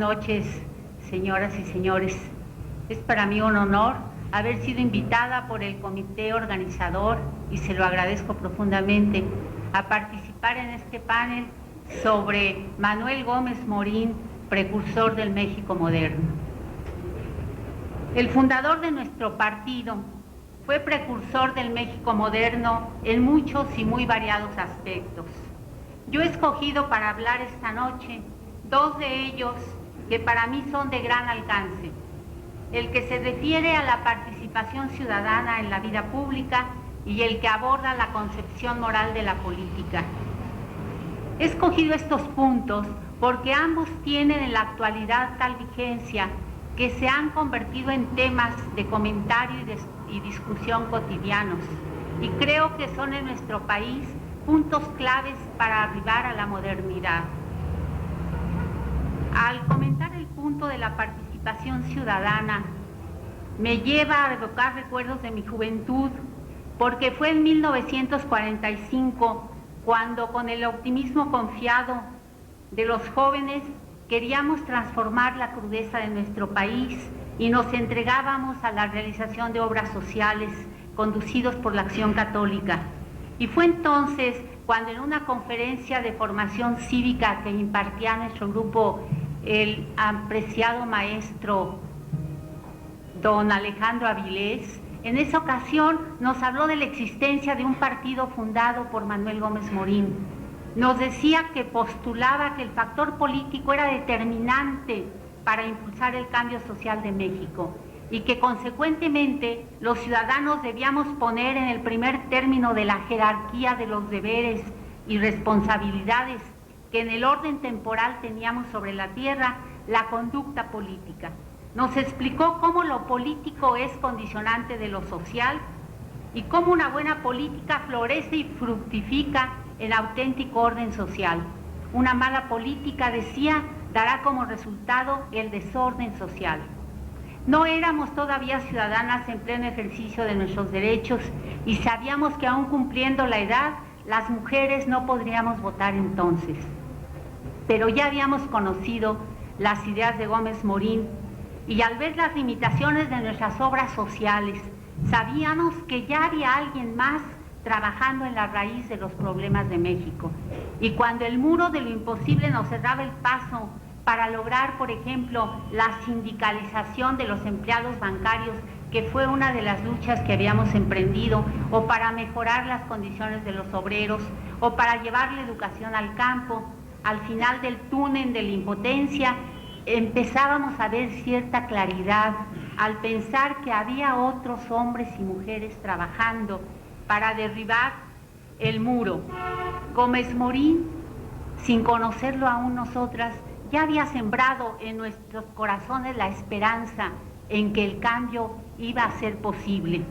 noches, señoras y señores. Es para mí un honor haber sido invitada por el comité organizador, y se lo agradezco profundamente, a participar en este panel sobre Manuel Gómez Morín, precursor del México moderno. El fundador de nuestro partido fue precursor del México moderno en muchos y muy variados aspectos. Yo he escogido para hablar esta noche dos de ellos que para mí son de gran alcance. El que se refiere a la participación ciudadana en la vida pública y el que aborda la concepción moral de la política. He escogido estos puntos porque ambos tienen en la actualidad tal vigencia que se han convertido en temas de comentario y discusión cotidianos, y creo que son en nuestro país puntos claves para arribar a la modernidad. Al comentar el punto de la participación ciudadana, me lleva a evocar recuerdos de mi juventud, porque fue en 1945 cuando, con el optimismo confiado de los jóvenes, queríamos transformar la crudeza de nuestro país y nos entregábamos a la realización de obras sociales conducidos por la Acción Católica. Y fue entonces cuando, en una conferencia de formación cívica que impartía nuestro grupo el apreciado maestro don Alejandro Avilés, en esa ocasión nos habló de la existencia de un partido fundado por Manuel Gómez Morín. Nos decía que postulaba que el factor político era determinante para impulsar el cambio social de México y que consecuentemente los ciudadanos debíamos poner en el primer término de la jerarquía de los deberes y responsabilidades que en el orden temporal teníamos sobre la tierra, la conducta política. Nos explicó cómo lo político es condicionante de lo social y cómo una buena política florece y fructifica en auténtico orden social. Una mala política, decía, dará como resultado el desorden social. No éramos todavía ciudadanas en pleno ejercicio de nuestros derechos y sabíamos que, aún cumpliendo la edad, las mujeres no podríamos votar entonces. Pero ya habíamos conocido las ideas de Gómez Morín y, al ver las limitaciones de nuestras obras sociales, sabíamos que ya había alguien más trabajando en la raíz de los problemas de México. Y cuando el muro de lo imposible nos cerraba el paso para lograr, por ejemplo, la sindicalización de los empleados bancarios, que fue una de las luchas que habíamos emprendido, o para mejorar las condiciones de los obreros, o para llevar la educación al campo, al final del túnel de la impotencia empezábamos a ver cierta claridad al pensar que había otros hombres y mujeres trabajando para derribar el muro. Gómez Morín, sin conocerlo aún nosotras, ya había sembrado en nuestros corazones la esperanza en que el cambio iba a ser posible.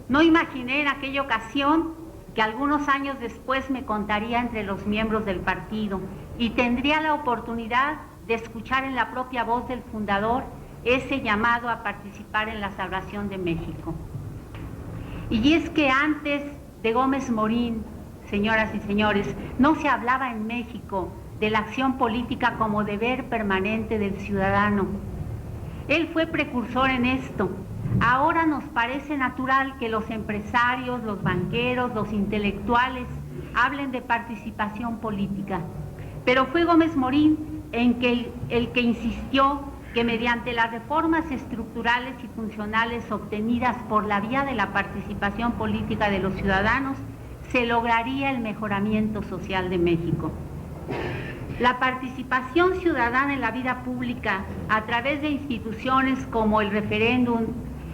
No imaginé en aquella ocasión que algunos años después me contaría entre los miembros del partido y tendría la oportunidad de escuchar en la propia voz del fundador ese llamado a participar en la salvación de México. Y es que antes de Gómez Morín, señoras y señores, no se hablaba en México de la acción política como deber permanente del ciudadano. Él fue precursor en esto. Ahora nos parece natural que los empresarios, los banqueros, los intelectuales hablen de participación política, pero fue Gómez Morín el que insistió que mediante las reformas estructurales y funcionales obtenidas por la vía de la participación política de los ciudadanos se lograría el mejoramiento social de México. La participación ciudadana en la vida pública a través de instituciones como el referéndum,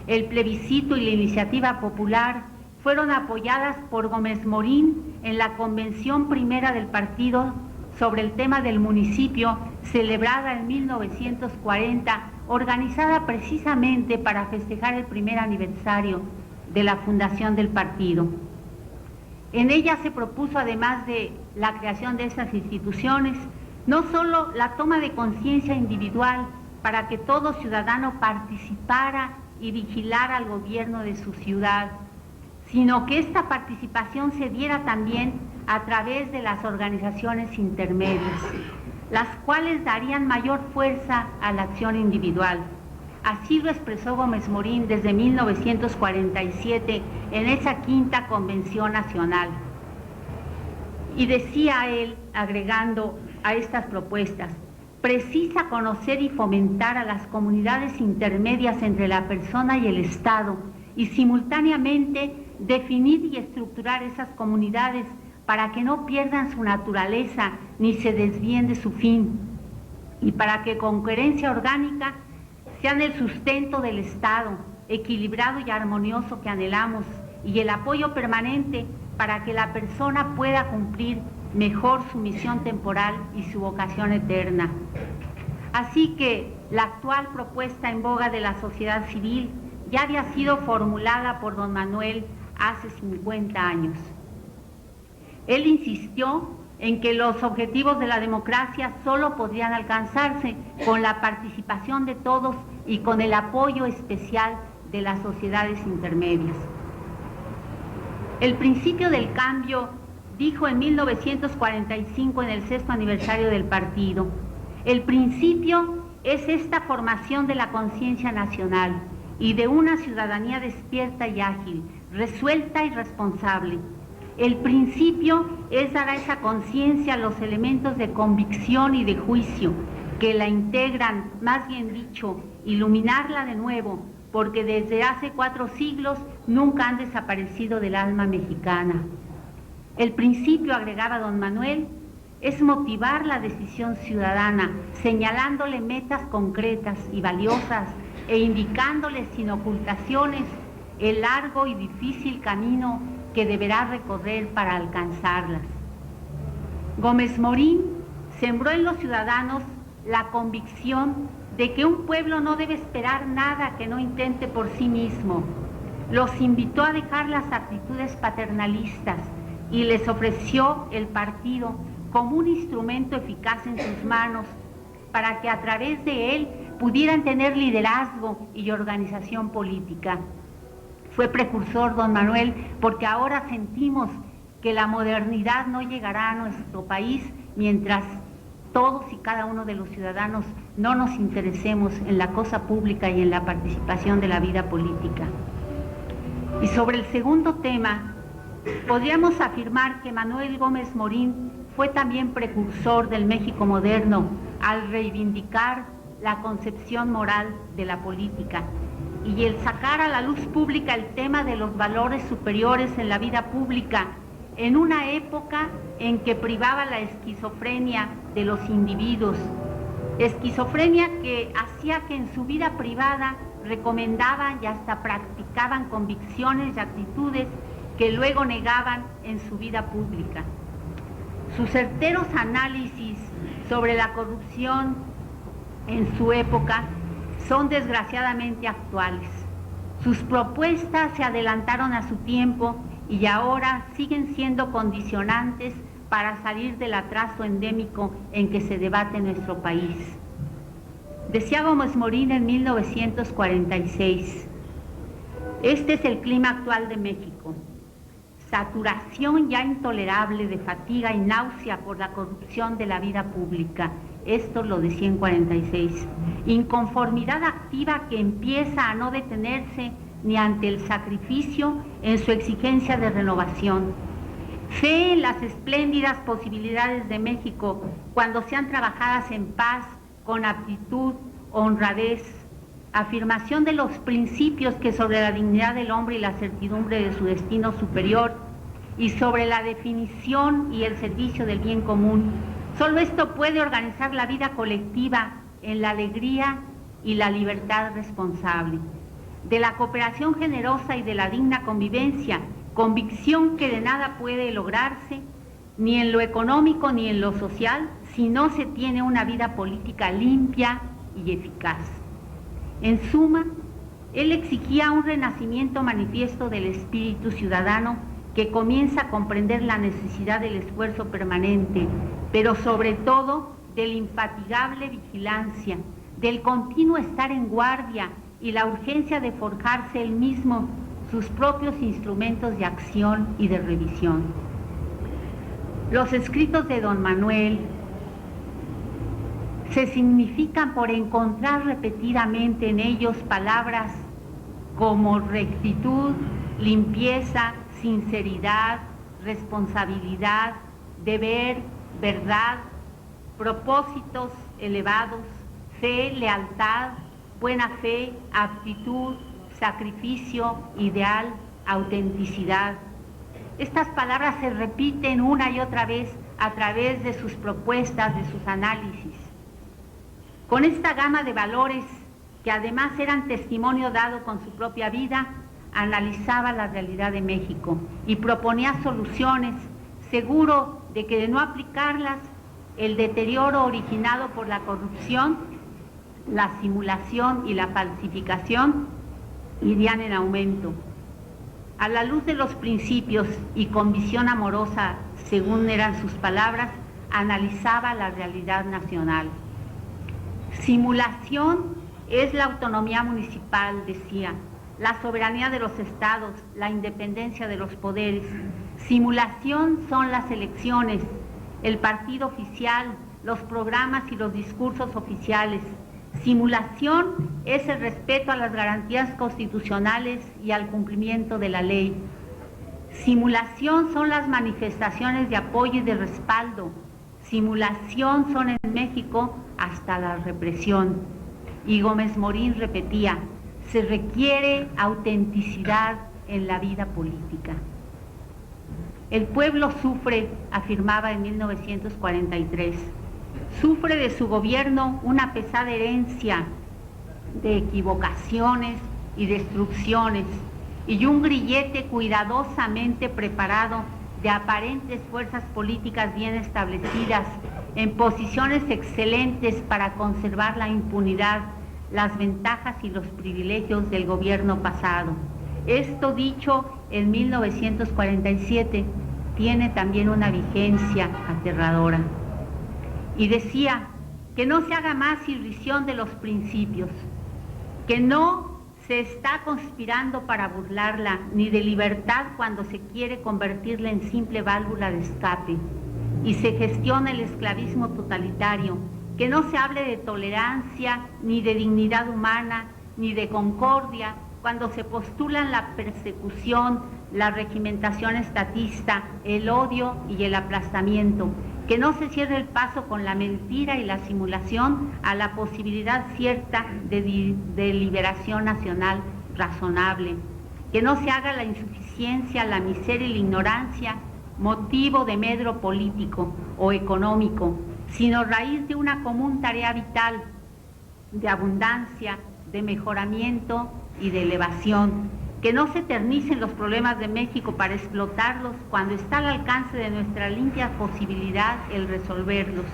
el plebiscito y la iniciativa popular fueron apoyadas por Gómez Morín en la Convención Primera del Partido sobre el tema del municipio, celebrada en 1940, organizada precisamente para festejar el primer aniversario de la fundación del partido. En ella se propuso, además de la creación de estas instituciones, no solo la toma de conciencia individual para que todo ciudadano participara y vigilara al gobierno de su ciudad, sino que esta participación se diera también a través de las organizaciones intermedias. las cuales darían mayor fuerza a la acción individual. Así lo expresó Gómez Morín desde 1947 en esa quinta Convención Nacional. Y decía él, agregando a estas propuestas, precisa conocer y fomentar a las comunidades intermedias entre la persona y el Estado y simultáneamente definir y estructurar esas comunidades para que no pierdan su naturaleza ni se desvíen de su fin y para que con coherencia orgánica sean el sustento del Estado, equilibrado y armonioso que anhelamos, y el apoyo permanente para que la persona pueda cumplir mejor su misión temporal y su vocación eterna. Así que la actual propuesta en boga de la sociedad civil ya había sido formulada por don Manuel hace 50 años. Él insistió en que los objetivos de la democracia solo podrían alcanzarse con la participación de todos y con el apoyo especial de las sociedades intermedias. El principio del cambio, dijo en 1945 en el 6º aniversario del partido, el principio es esta formación de la conciencia nacional y de una ciudadanía despierta y ágil, resuelta y responsable. El principio es dar a esa conciencia los elementos de convicción y de juicio que la integran, más bien dicho, iluminarla de nuevo, porque desde hace 4 siglos nunca han desaparecido del alma mexicana. El principio, agregaba don Manuel, es motivar la decisión ciudadana, señalándole metas concretas y valiosas e indicándole sin ocultaciones el largo y difícil camino que deberá recorrer para alcanzarlas. Gómez Morín sembró en los ciudadanos la convicción de que un pueblo no debe esperar nada que no intente por sí mismo. Los invitó a dejar las actitudes paternalistas y les ofreció el partido como un instrumento eficaz en sus manos para que a través de él pudieran tener liderazgo y organización política. Fue precursor don Manuel porque ahora sentimos que la modernidad no llegará a nuestro país mientras todos y cada uno de los ciudadanos no nos interesemos en la cosa pública y en la participación de la vida política. Y sobre el segundo tema, podríamos afirmar que Manuel Gómez Morín fue también precursor del México moderno al reivindicar la concepción moral de la política y el sacar a la luz pública el tema de los valores superiores en la vida pública en una época en que privaba la esquizofrenia de los individuos, esquizofrenia que hacía que en su vida privada recomendaban y hasta practicaban convicciones y actitudes que luego negaban en su vida pública. Sus certeros análisis sobre la corrupción en su época son desgraciadamente actuales. Sus propuestas se adelantaron a su tiempo y ahora siguen siendo condicionantes para salir del atraso endémico en que se debate nuestro país. Decía Gómez Morín en 1946, este es el clima actual de México. Saturación ya intolerable de fatiga y náusea por la corrupción de la vida pública. Esto lo decía en 46. Inconformidad activa que empieza a no detenerse ni ante el sacrificio en su exigencia de renovación. Fe en las espléndidas posibilidades de México cuando sean trabajadas en paz, con aptitud, honradez, afirmación de los principios que sobre la dignidad del hombre y la certidumbre de su destino superior y sobre la definición y el servicio del bien común. Solo esto puede organizar la vida colectiva en la alegría y la libertad responsable. De la cooperación generosa y de la digna convivencia, convicción que de nada puede lograrse, ni en lo económico ni en lo social, si no se tiene una vida política limpia y eficaz. En suma, él exigía un renacimiento manifiesto del espíritu ciudadano que comienza a comprender la necesidad del esfuerzo permanente, pero sobre todo de la infatigable vigilancia, del continuo estar en guardia y la urgencia de forjarse él mismo sus propios instrumentos de acción y de revisión. Los escritos de don Manuel se significan por encontrar repetidamente en ellos palabras como rectitud, limpieza, sinceridad, responsabilidad, deber, verdad, propósitos elevados, fe, lealtad, buena fe, aptitud, sacrificio, ideal, autenticidad. Estas palabras se repiten una y otra vez a través de sus propuestas, de sus análisis. Con esta gama de valores, que además eran testimonio dado con su propia vida, analizaba la realidad de México y proponía soluciones, seguro de que de no aplicarlas, el deterioro originado por la corrupción, la simulación y la falsificación irían en aumento. A la luz de los principios y con visión amorosa, según eran sus palabras, analizaba la realidad nacional. Simulación es la autonomía municipal, decía, la soberanía de los estados, la independencia de los poderes. Simulación son las elecciones, el partido oficial, los programas y los discursos oficiales. Simulación es el respeto a las garantías constitucionales y al cumplimiento de la ley. Simulación son las manifestaciones de apoyo y de respaldo. Simulación son en México hasta la represión. Y Gómez Morín repetía, se requiere autenticidad en la vida política. El pueblo sufre, afirmaba en 1943, sufre de su gobierno una pesada herencia de equivocaciones y destrucciones y un grillete cuidadosamente preparado de aparentes fuerzas políticas bien establecidas en posiciones excelentes para conservar la impunidad, las ventajas y los privilegios del gobierno pasado. Esto dicho en 1947 tiene también una vigencia aterradora. Y decía que no se haga más irrisión de los principios, que no se está conspirando para burlarla, ni de libertad cuando se quiere convertirla en simple válvula de escape y se gestiona el esclavismo totalitario, que no se hable de tolerancia, ni de dignidad humana, ni de concordia, cuando se postulan la persecución, la regimentación estatista, el odio y el aplastamiento, que no se cierre el paso con la mentira y la simulación a la posibilidad cierta de liberación nacional razonable, que no se haga la insuficiencia, la miseria y la ignorancia motivo de medro político o económico, sino raíz de una común tarea vital, de abundancia, de mejoramiento y de elevación, que no se eternicen los problemas de México para explotarlos cuando está al alcance de nuestra limpia posibilidad el resolverlos,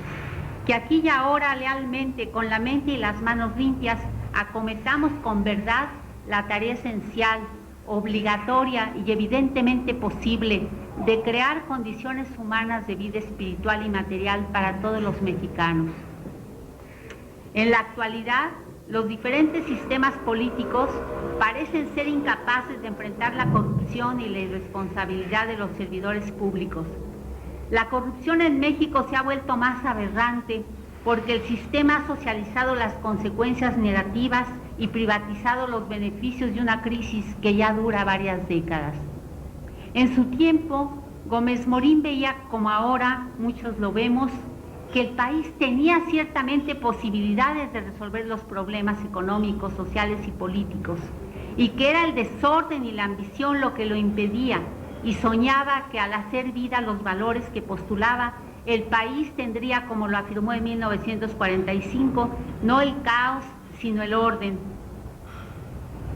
que aquí y ahora lealmente, con la mente y las manos limpias, acometamos con verdad la tarea esencial, obligatoria y evidentemente posible de crear condiciones humanas de vida espiritual y material para todos los mexicanos. En la actualidad, los diferentes sistemas políticos parecen ser incapaces de enfrentar la corrupción y la irresponsabilidad de los servidores públicos. La corrupción en México se ha vuelto más aberrante porque el sistema ha socializado las consecuencias negativas y privatizado los beneficios de una crisis que ya dura varias décadas. En su tiempo, Gómez Morín veía, como ahora muchos lo vemos, que el país tenía ciertamente posibilidades de resolver los problemas económicos, sociales y políticos, y que era el desorden y la ambición lo que lo impedía, y soñaba que al hacer vida los valores que postulaba, el país tendría, como lo afirmó en 1945, no el caos, sino el orden.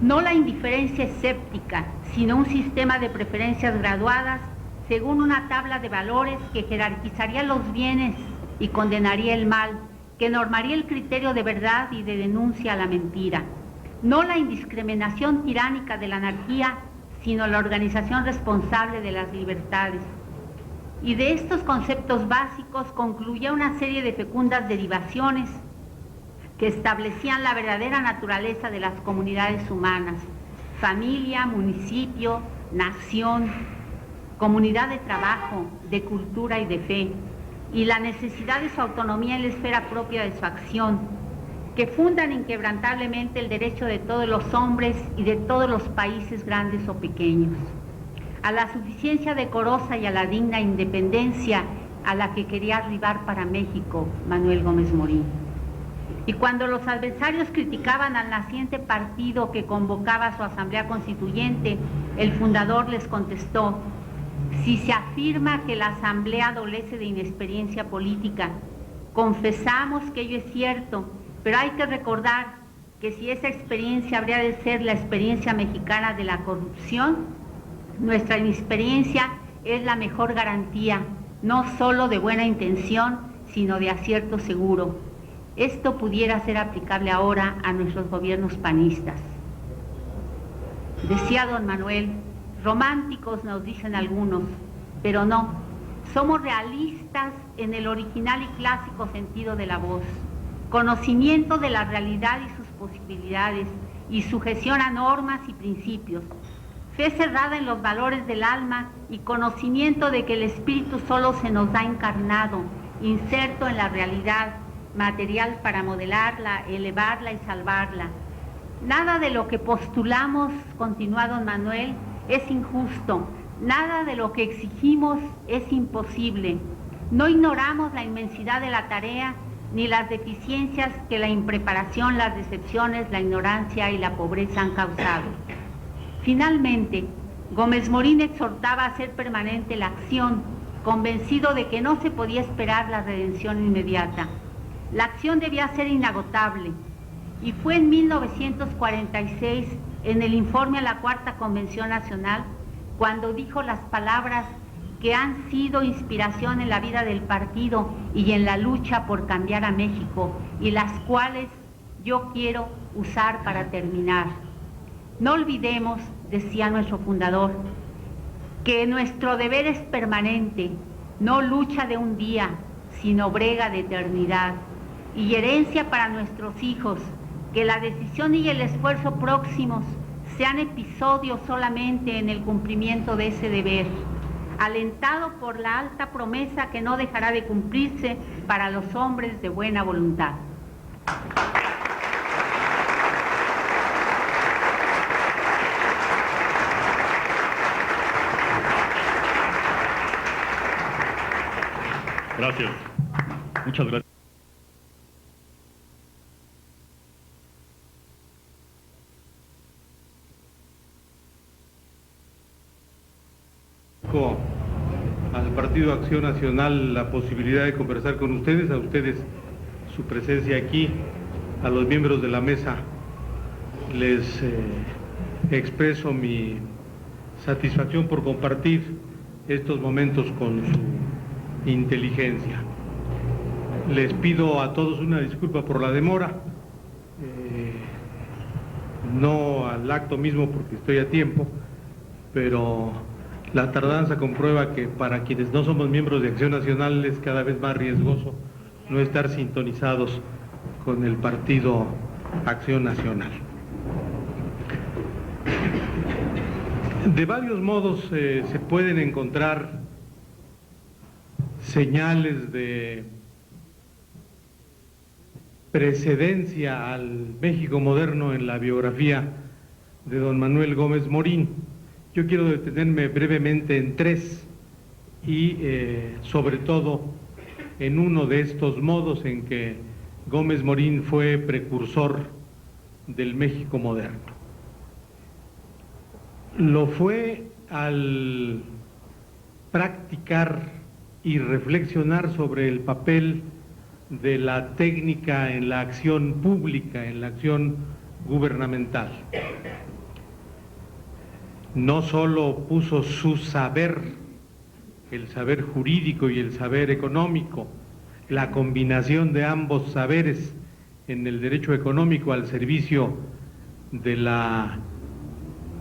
No la indiferencia escéptica, sino un sistema de preferencias graduadas según una tabla de valores que jerarquizaría los bienes y condenaría el mal, que normaría el criterio de verdad y de denuncia a la mentira. No la indiscriminación tiránica de la anarquía, sino la organización responsable de las libertades. Y de estos conceptos básicos concluía una serie de fecundas derivaciones que establecían la verdadera naturaleza de las comunidades humanas: familia, municipio, nación, comunidad de trabajo, de cultura y de fe. y la necesidad de su autonomía en la esfera propia de su acción, que fundan inquebrantablemente el derecho de todos los hombres y de todos los países grandes o pequeños, a la suficiencia decorosa y a la digna independencia a la que quería arribar para México Manuel Gómez Morín. Y cuando los adversarios criticaban al naciente partido que convocaba a su asamblea constituyente, el fundador les contestó: si se afirma que la asamblea adolece de inexperiencia política, confesamos que ello es cierto, pero hay que recordar que si esa experiencia habría de ser la experiencia mexicana de la corrupción, nuestra inexperiencia es la mejor garantía, no solo de buena intención, sino de acierto seguro. Esto pudiera ser aplicable ahora a nuestros gobiernos panistas. Decía don Manuel, románticos nos dicen algunos, pero no, somos realistas en el original y clásico sentido de la voz, conocimiento de la realidad y sus posibilidades, y sujeción a normas y principios, fe cerrada en los valores del alma y conocimiento de que el espíritu solo se nos da encarnado, inserto en la realidad material para modelarla, elevarla y salvarla. Nada de lo que postulamos, continúa don Manuel, es injusto, nada de lo que exigimos es imposible. No ignoramos la inmensidad de la tarea ni las deficiencias que la impreparación, las decepciones, la ignorancia y la pobreza han causado. Finalmente, Gómez Morín exhortaba a hacer permanente la acción, convencido de que no se podía esperar la redención inmediata. La acción debía ser inagotable, y fue en 1946, en el informe a la Cuarta Convención Nacional, cuando dijo las palabras que han sido inspiración en la vida del partido y en la lucha por cambiar a México, y las cuales yo quiero usar para terminar. No olvidemos, decía nuestro fundador, que nuestro deber es permanente, no lucha de un día, sino brega de eternidad, y herencia para nuestros hijos, que la decisión y el esfuerzo próximos sean episodios solamente en el cumplimiento de ese deber, alentado por la alta promesa que no dejará de cumplirse para los hombres de buena voluntad. Gracias. Muchas gracias. Al Partido Acción Nacional la posibilidad de conversar con ustedes, a ustedes su presencia aquí, a los miembros de la mesa les expreso mi satisfacción por compartir estos momentos con su inteligencia. Les pido a todos una disculpa por la demora, no al acto mismo porque estoy a tiempo, pero la tardanza comprueba que para quienes no somos miembros de Acción Nacional es cada vez más riesgoso no estar sintonizados con el Partido Acción Nacional. De varios modos se pueden encontrar señales de precedencia al México moderno en la biografía de don Manuel Gómez Morín. Yo quiero detenerme brevemente en tres y sobre todo en uno de estos modos en que Gómez Morín fue precursor del México moderno. Lo fue al practicar y reflexionar sobre el papel de la técnica en la acción pública, en la acción gubernamental. No solo puso su saber, el saber jurídico y el saber económico, la combinación de ambos saberes en el derecho económico al servicio de la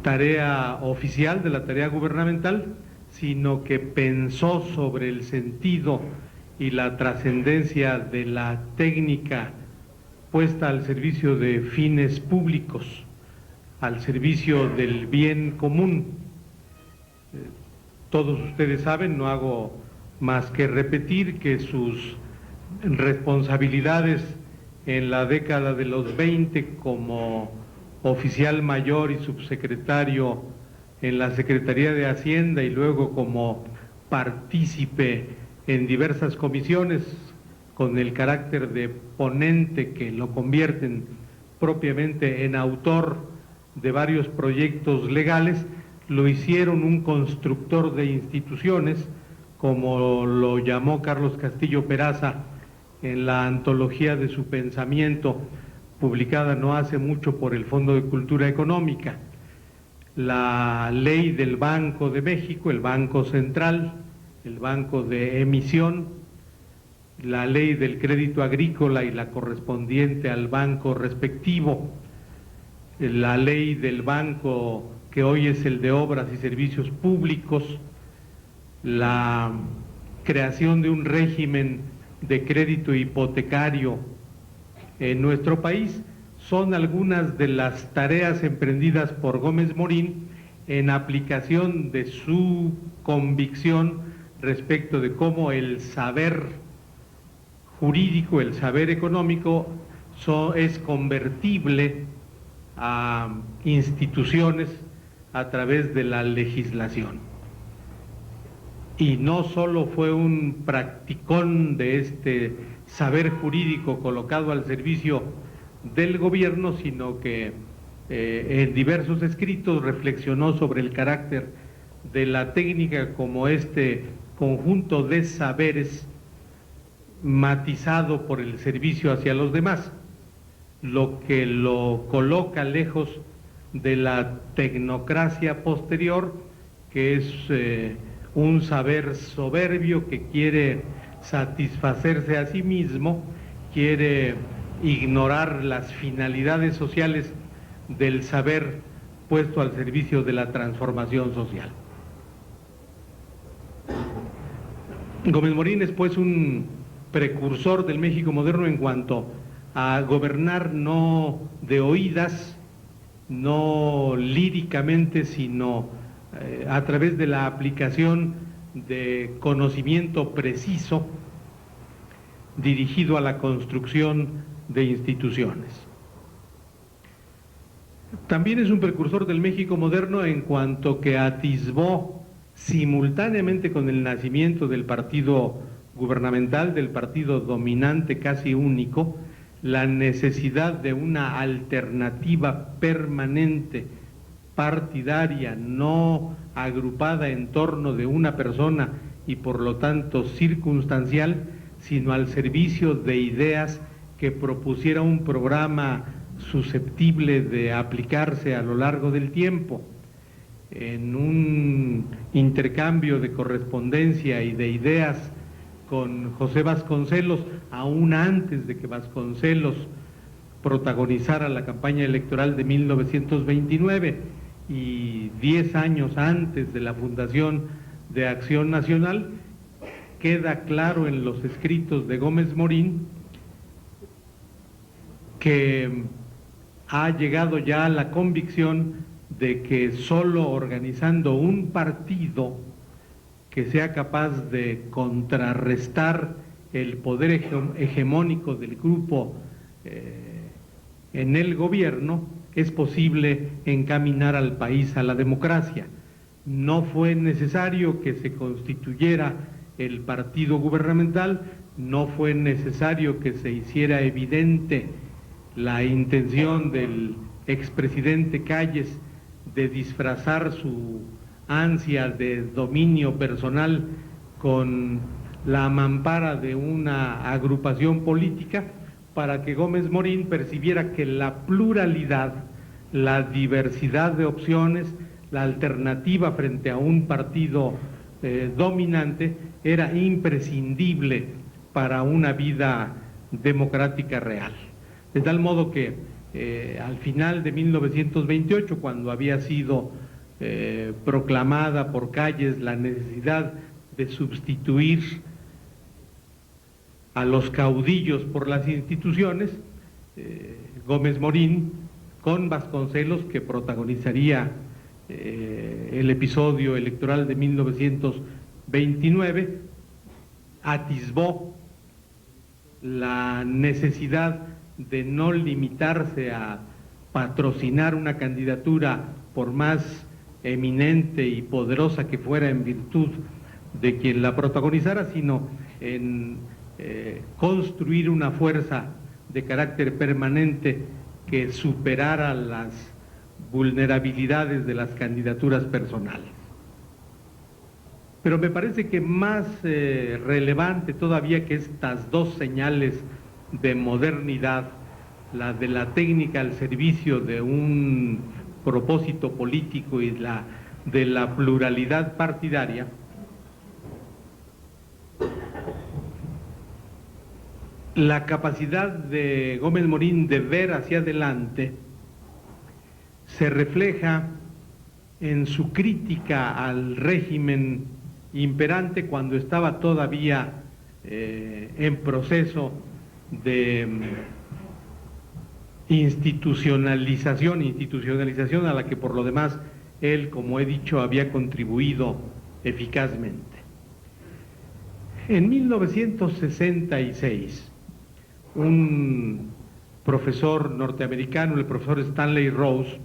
tarea oficial, de la tarea gubernamental, sino que pensó sobre el sentido y la trascendencia de la técnica puesta al servicio de fines públicos, al servicio del bien común. Todos ustedes saben, no hago más que repetir que sus responsabilidades en la década de los 20 como oficial mayor y subsecretario en la Secretaría de Hacienda y luego como partícipe en diversas comisiones con el carácter de ponente que lo convierten propiamente en autor de varios proyectos legales, lo hicieron un constructor de instituciones, como lo llamó Carlos Castillo Peraza en la antología de su pensamiento, publicada no hace mucho por el Fondo de Cultura Económica. La ley del Banco de México, el Banco Central, el Banco de Emisión, la ley del crédito agrícola y la correspondiente al banco respectivo, la ley del banco que hoy es el de Obras y Servicios Públicos, la creación de un régimen de crédito hipotecario en nuestro país, son algunas de las tareas emprendidas por Gómez Morín en aplicación de su convicción respecto de cómo el saber jurídico, el saber económico, es convertible a instituciones a través de la legislación. Y no solo fue un practicón de este saber jurídico colocado al servicio del gobierno, sino que en diversos escritos reflexionó sobre el carácter de la técnica como este conjunto de saberes matizado por el servicio hacia los demás, lo que lo coloca lejos de la tecnocracia posterior, que es un saber soberbio que quiere satisfacerse a sí mismo, quiere ignorar las finalidades sociales del saber puesto al servicio de la transformación social. Gómez Morín es pues un precursor del México moderno en cuanto a gobernar no de oídas, no líricamente, sino a través de la aplicación de conocimiento preciso dirigido a la construcción de instituciones. También es un precursor del México moderno en cuanto que atisbó simultáneamente con el nacimiento del partido gubernamental, del partido dominante casi único, la necesidad de una alternativa permanente, partidaria, no agrupada en torno de una persona y por lo tanto circunstancial, sino al servicio de ideas que propusiera un programa susceptible de aplicarse a lo largo del tiempo. En un intercambio de correspondencia y de ideas con José Vasconcelos, aún antes de que Vasconcelos protagonizara la campaña electoral de 1929 y 10 años antes de la fundación de Acción Nacional, queda claro en los escritos de Gómez Morín que ha llegado ya a la convicción de que solo organizando un partido que sea capaz de contrarrestar el poder hegemónico del grupo en el gobierno, es posible encaminar al país a la democracia. No fue necesario que se constituyera el partido gubernamental, no fue necesario que se hiciera evidente la intención del expresidente Calles de disfrazar su ansia de dominio personal con la mampara de una agrupación política, para que Gómez Morín percibiera que la pluralidad, la diversidad de opciones, la alternativa frente a un partido dominante era imprescindible para una vida democrática real. De tal modo que al final de 1928, cuando había sido proclamada por Calles la necesidad de sustituir a los caudillos por las instituciones, Gómez Morín, con Vasconcelos, que protagonizaría el episodio electoral de 1929, atisbó la necesidad de no limitarse a patrocinar una candidatura por más eminente y poderosa que fuera en virtud de quien la protagonizara, sino en construir una fuerza de carácter permanente que superara las vulnerabilidades de las candidaturas personales. Pero me parece que más relevante todavía que estas dos señales de modernidad, la de la técnica al servicio de un propósito político y la de la pluralidad partidaria, la capacidad de Gómez Morín de ver hacia adelante se refleja en su crítica al régimen imperante cuando estaba todavía en proceso de institucionalización a la que por lo demás él, como he dicho, había contribuido eficazmente. En 1966, un profesor norteamericano, el profesor Stanley Rose,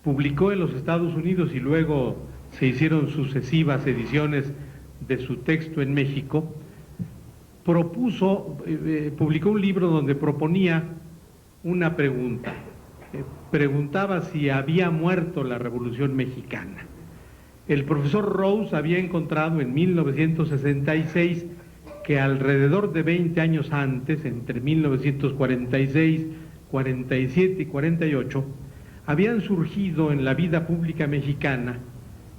publicó en los Estados Unidos y luego se hicieron sucesivas ediciones de su texto en México, publicó un libro donde proponía una pregunta. Preguntaba si había muerto la Revolución Mexicana. El profesor Rose había encontrado en 1966 que alrededor de 20 años antes, entre 1946, 47 y 48, habían surgido en la vida pública mexicana,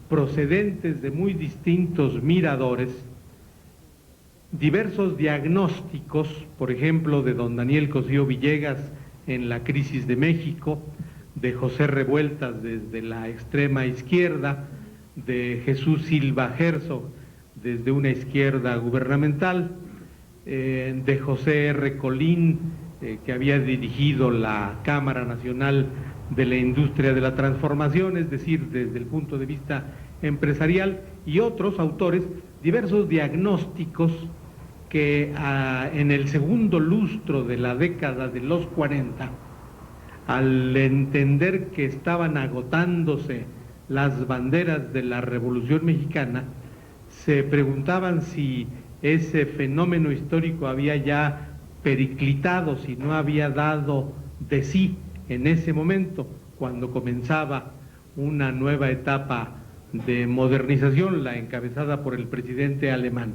procedentes de muy distintos miradores, diversos diagnósticos, por ejemplo, de don Daniel Cosío Villegas en la crisis de México, de José Revueltas desde la extrema izquierda, de Jesús Silva Herzog desde una izquierda gubernamental, de José R. Colín, que había dirigido la Cámara Nacional de la Industria de la Transformación, es decir, desde el punto de vista empresarial, y otros autores, diversos diagnósticos que en el segundo lustro de la década de los 40, al entender que estaban agotándose las banderas de la Revolución Mexicana, se preguntaban si ese fenómeno histórico había ya periclitado, si no había dado de sí en ese momento, cuando comenzaba una nueva etapa de modernización, la encabezada por el presidente alemán.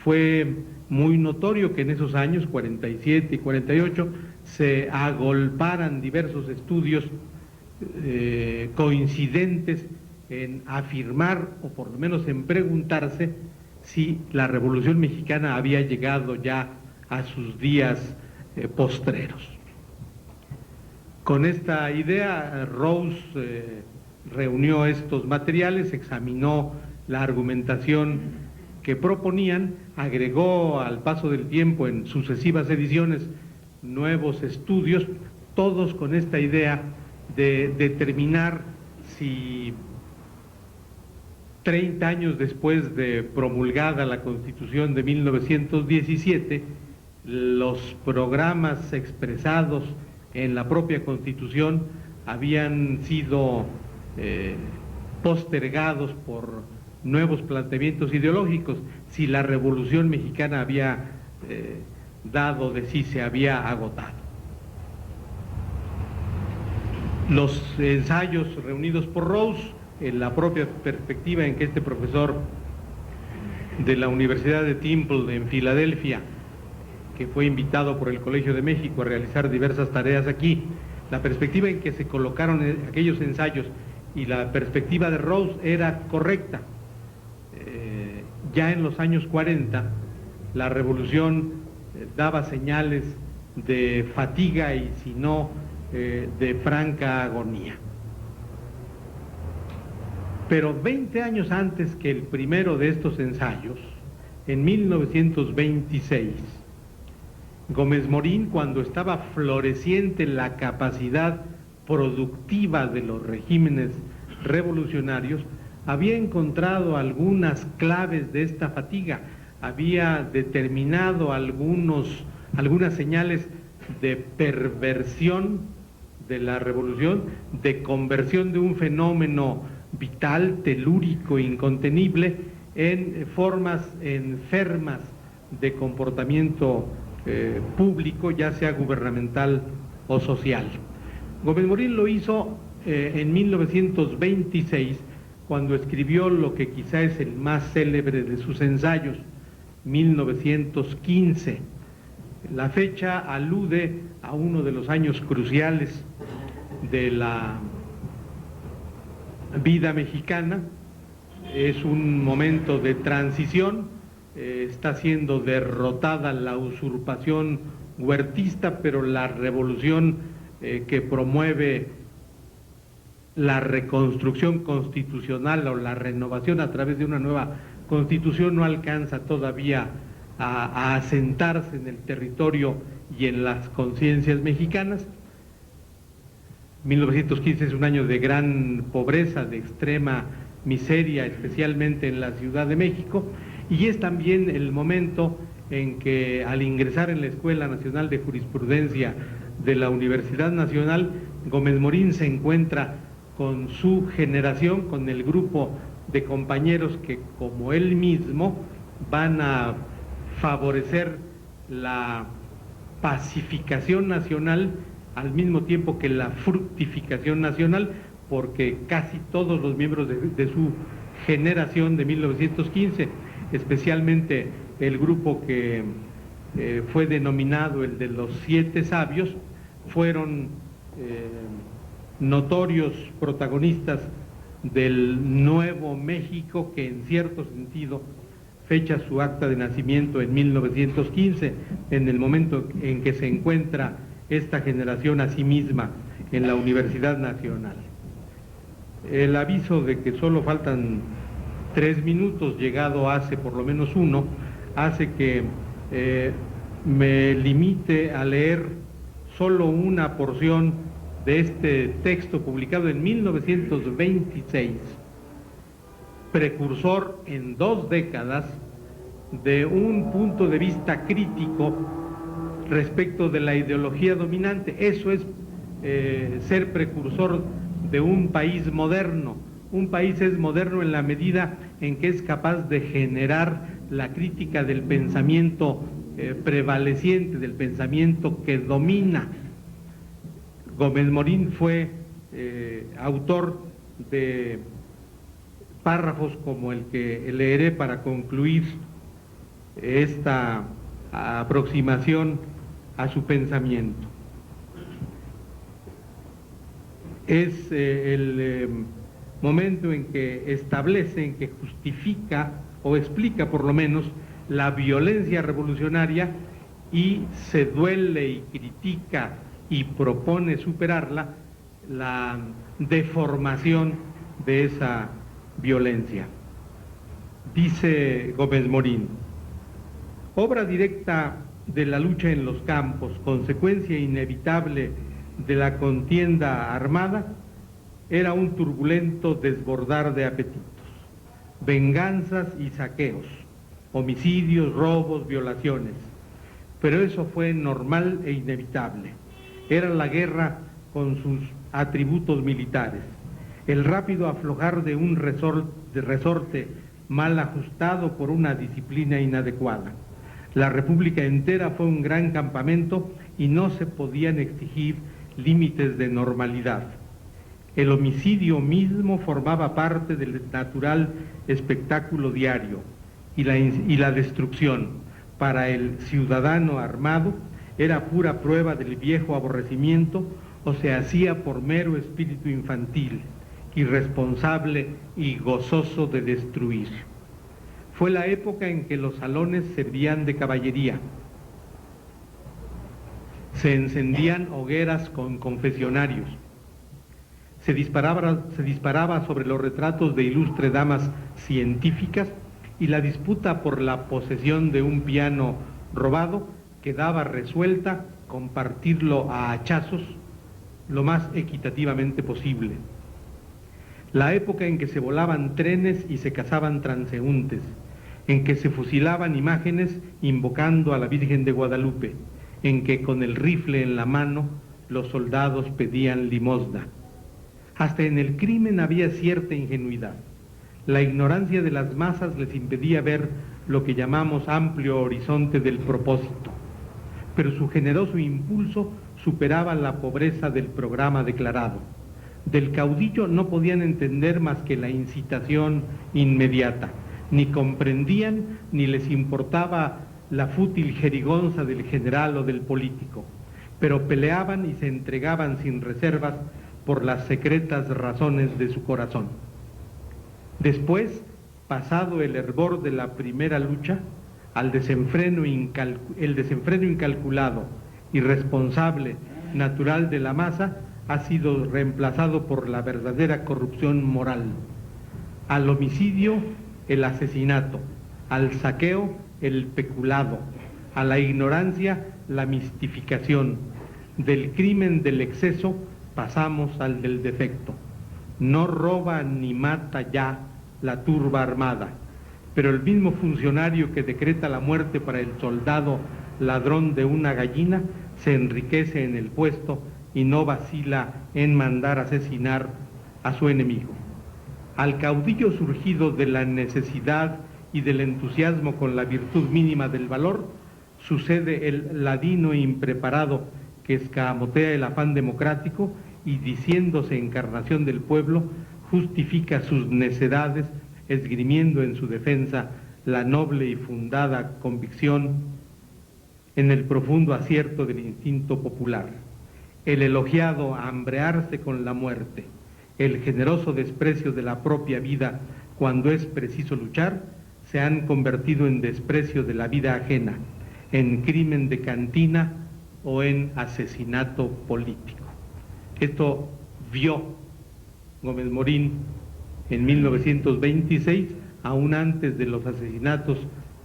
Fue muy notorio que en esos años, 47 y 48, se agolparan diversos estudios coincidentes en afirmar, o por lo menos en preguntarse, si la Revolución Mexicana había llegado ya a sus días postreros. Con esta idea, Rose reunió estos materiales, examinó la argumentación que proponían, agregó al paso del tiempo en sucesivas ediciones nuevos estudios, todos con esta idea de determinar si 30 años después de promulgada la Constitución de 1917, los programas expresados en la propia Constitución habían sido postergados por nuevos planteamientos ideológicos, si la Revolución Mexicana había dado de sí, se había agotado. Los ensayos reunidos por Rose, en la propia perspectiva en que este profesor de la Universidad de Temple en Filadelfia, que fue invitado por el Colegio de México a realizar diversas tareas aquí, la perspectiva en que se colocaron aquellos ensayos y la perspectiva de Rose era correcta. Ya en los años 40 la revolución daba señales de fatiga y si no de franca agonía. Pero 20 años antes que el primero de estos ensayos, en 1926, Gómez Morín, cuando estaba floreciente la capacidad productiva de los regímenes revolucionarios, había encontrado algunas claves de esta fatiga, había determinado algunas señales de perversión de la revolución, de conversión de un fenómeno vital, telúrico, incontenible, en formas enfermas de comportamiento público, ya sea gubernamental o social. Gómez Morín lo hizo en 1926, cuando escribió lo que quizá es el más célebre de sus ensayos, 1915. La fecha alude a uno de los años cruciales de la vida mexicana. Es un momento de transición, está siendo derrotada la usurpación huertista, pero la revolución que promueve la reconstrucción constitucional o la renovación a través de una nueva constitución no alcanza todavía a asentarse en el territorio y en las conciencias mexicanas. 1915 es un año de gran pobreza, de extrema miseria, especialmente en la Ciudad de México, y es también el momento en que, al ingresar en la Escuela Nacional de Jurisprudencia de la Universidad Nacional, Gómez Morín se encuentra con su generación, con el grupo de compañeros que, como él mismo, van a favorecer la pacificación nacional al mismo tiempo que la fructificación nacional, porque casi todos los miembros de su generación de 1915, especialmente el grupo que fue denominado el de los 7 sabios, fueron notorios protagonistas del Nuevo México, que en cierto sentido fecha su acta de nacimiento en 1915, en el momento en que se encuentra esta generación a sí misma en la Universidad Nacional. El aviso de que solo faltan 3 minutos, llegado hace por lo menos uno, hace que me limite a leer solo una porción de este texto publicado en 1926, precursor en 2 décadas de un punto de vista crítico respecto de la ideología dominante. Eso es ser precursor de un país moderno. Un país es moderno en la medida en que es capaz de generar la crítica del pensamiento prevaleciente, del pensamiento que domina. Gómez Morín fue autor de párrafos como el que leeré para concluir esta aproximación a su pensamiento. Es el momento en que establece, en que justifica o explica por lo menos la violencia revolucionaria y se duele y critica y propone superarla, la deformación de esa violencia. Dice Gómez Morín: obra directa de la lucha en los campos, consecuencia inevitable de la contienda armada, era un turbulento desbordar de apetitos, venganzas y saqueos, homicidios, robos, violaciones. Pero eso fue normal e inevitable. Era la guerra con sus atributos militares, el rápido aflojar de un resorte mal ajustado por una disciplina inadecuada. La República entera fue un gran campamento y no se podían exigir límites de normalidad. El homicidio mismo formaba parte del natural espectáculo diario y la destrucción, para el ciudadano armado, era pura prueba del viejo aborrecimiento o se hacía por mero espíritu infantil, irresponsable y gozoso de destruir. Fue la época en que los salones servían de caballería. Se encendían hogueras con confesionarios. Se disparaba sobre los retratos de ilustres damas científicas y la disputa por la posesión de un piano robado quedaba resuelta con partirlo a hachazos lo más equitativamente posible. La época en que se volaban trenes y se cazaban transeúntes, en que se fusilaban imágenes invocando a la Virgen de Guadalupe, en que con el rifle en la mano los soldados pedían limosna. Hasta en el crimen había cierta ingenuidad. La ignorancia de las masas les impedía ver lo que llamamos amplio horizonte del propósito, pero su generoso impulso superaba la pobreza del programa declarado. Del caudillo no podían entender más que la incitación inmediata, ni comprendían ni les importaba la fútil jerigonza del general o del político, pero peleaban y se entregaban sin reservas por las secretas razones de su corazón. Después, pasado el hervor de la primera lucha, el desenfreno incalculado, irresponsable, natural de la masa, ha sido reemplazado por la verdadera corrupción moral. Al homicidio, el asesinato; al saqueo, el peculado; a la ignorancia, la mistificación. Del crimen del exceso pasamos al del defecto. No roba ni mata ya la turba armada, pero el mismo funcionario que decreta la muerte para el soldado ladrón de una gallina se enriquece en el puesto y no vacila en mandar asesinar a su enemigo. Al caudillo surgido de la necesidad y del entusiasmo con la virtud mínima del valor, sucede el ladino impreparado que escamotea el afán democrático y, diciéndose encarnación del pueblo, justifica sus necedades esgrimiendo en su defensa la noble y fundada convicción en el profundo acierto del instinto popular. El elogiado hambrearse con la muerte, el generoso desprecio de la propia vida cuando es preciso luchar, se han convertido en desprecio de la vida ajena, en crimen de cantina o en asesinato político. Esto vio Gómez Morín en 1926, aún antes de los asesinatos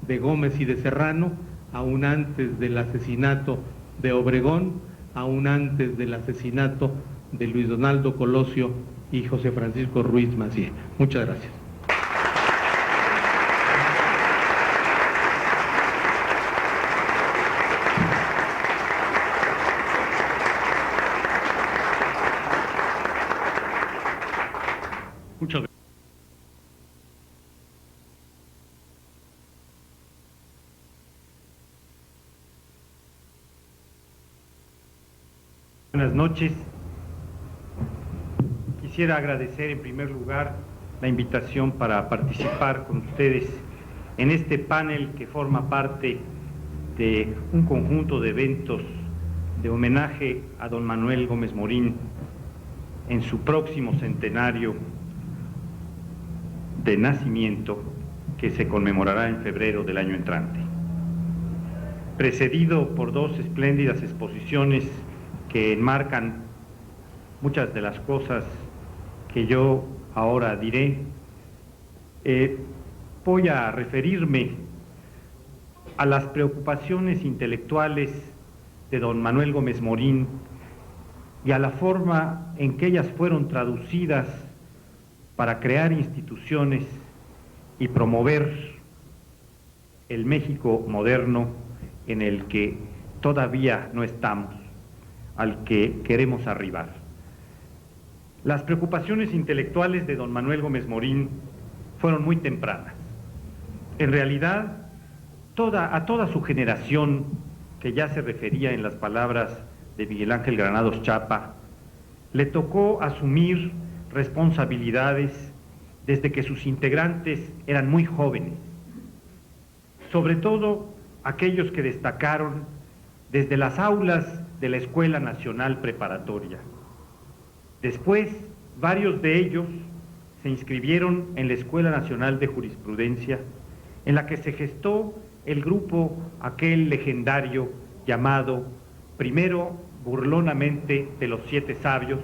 de Gómez y de Serrano, aún antes del asesinato de Obregón, aún antes del asesinato de Luis Donaldo Colosio y José Francisco Ruiz Massieu. Muchas gracias. Muchas gracias. Buenas noches. Quisiera agradecer en primer lugar la invitación para participar con ustedes en este panel que forma parte de un conjunto de eventos de homenaje a don Manuel Gómez Morín en su próximo centenario de nacimiento, que se conmemorará en febrero del año entrante. Precedido por dos espléndidas exposiciones que enmarcan muchas de las cosas que yo ahora diré, voy a referirme a las preocupaciones intelectuales de don Manuel Gómez Morín y a la forma en que ellas fueron traducidas para crear instituciones y promover el México moderno en el que todavía no estamos, al que queremos arribar. Las preocupaciones intelectuales de don Manuel Gómez Morín fueron muy tempranas. En realidad, a toda su generación, que ya se refería en las palabras de Miguel Ángel Granados Chapa, le tocó asumir responsabilidades desde que sus integrantes eran muy jóvenes, sobre todo aquellos que destacaron desde las aulas de la Escuela Nacional Preparatoria. Después, varios de ellos se inscribieron en la Escuela Nacional de Jurisprudencia, en la que se gestó el grupo aquel legendario llamado primero burlonamente de los 7 sabios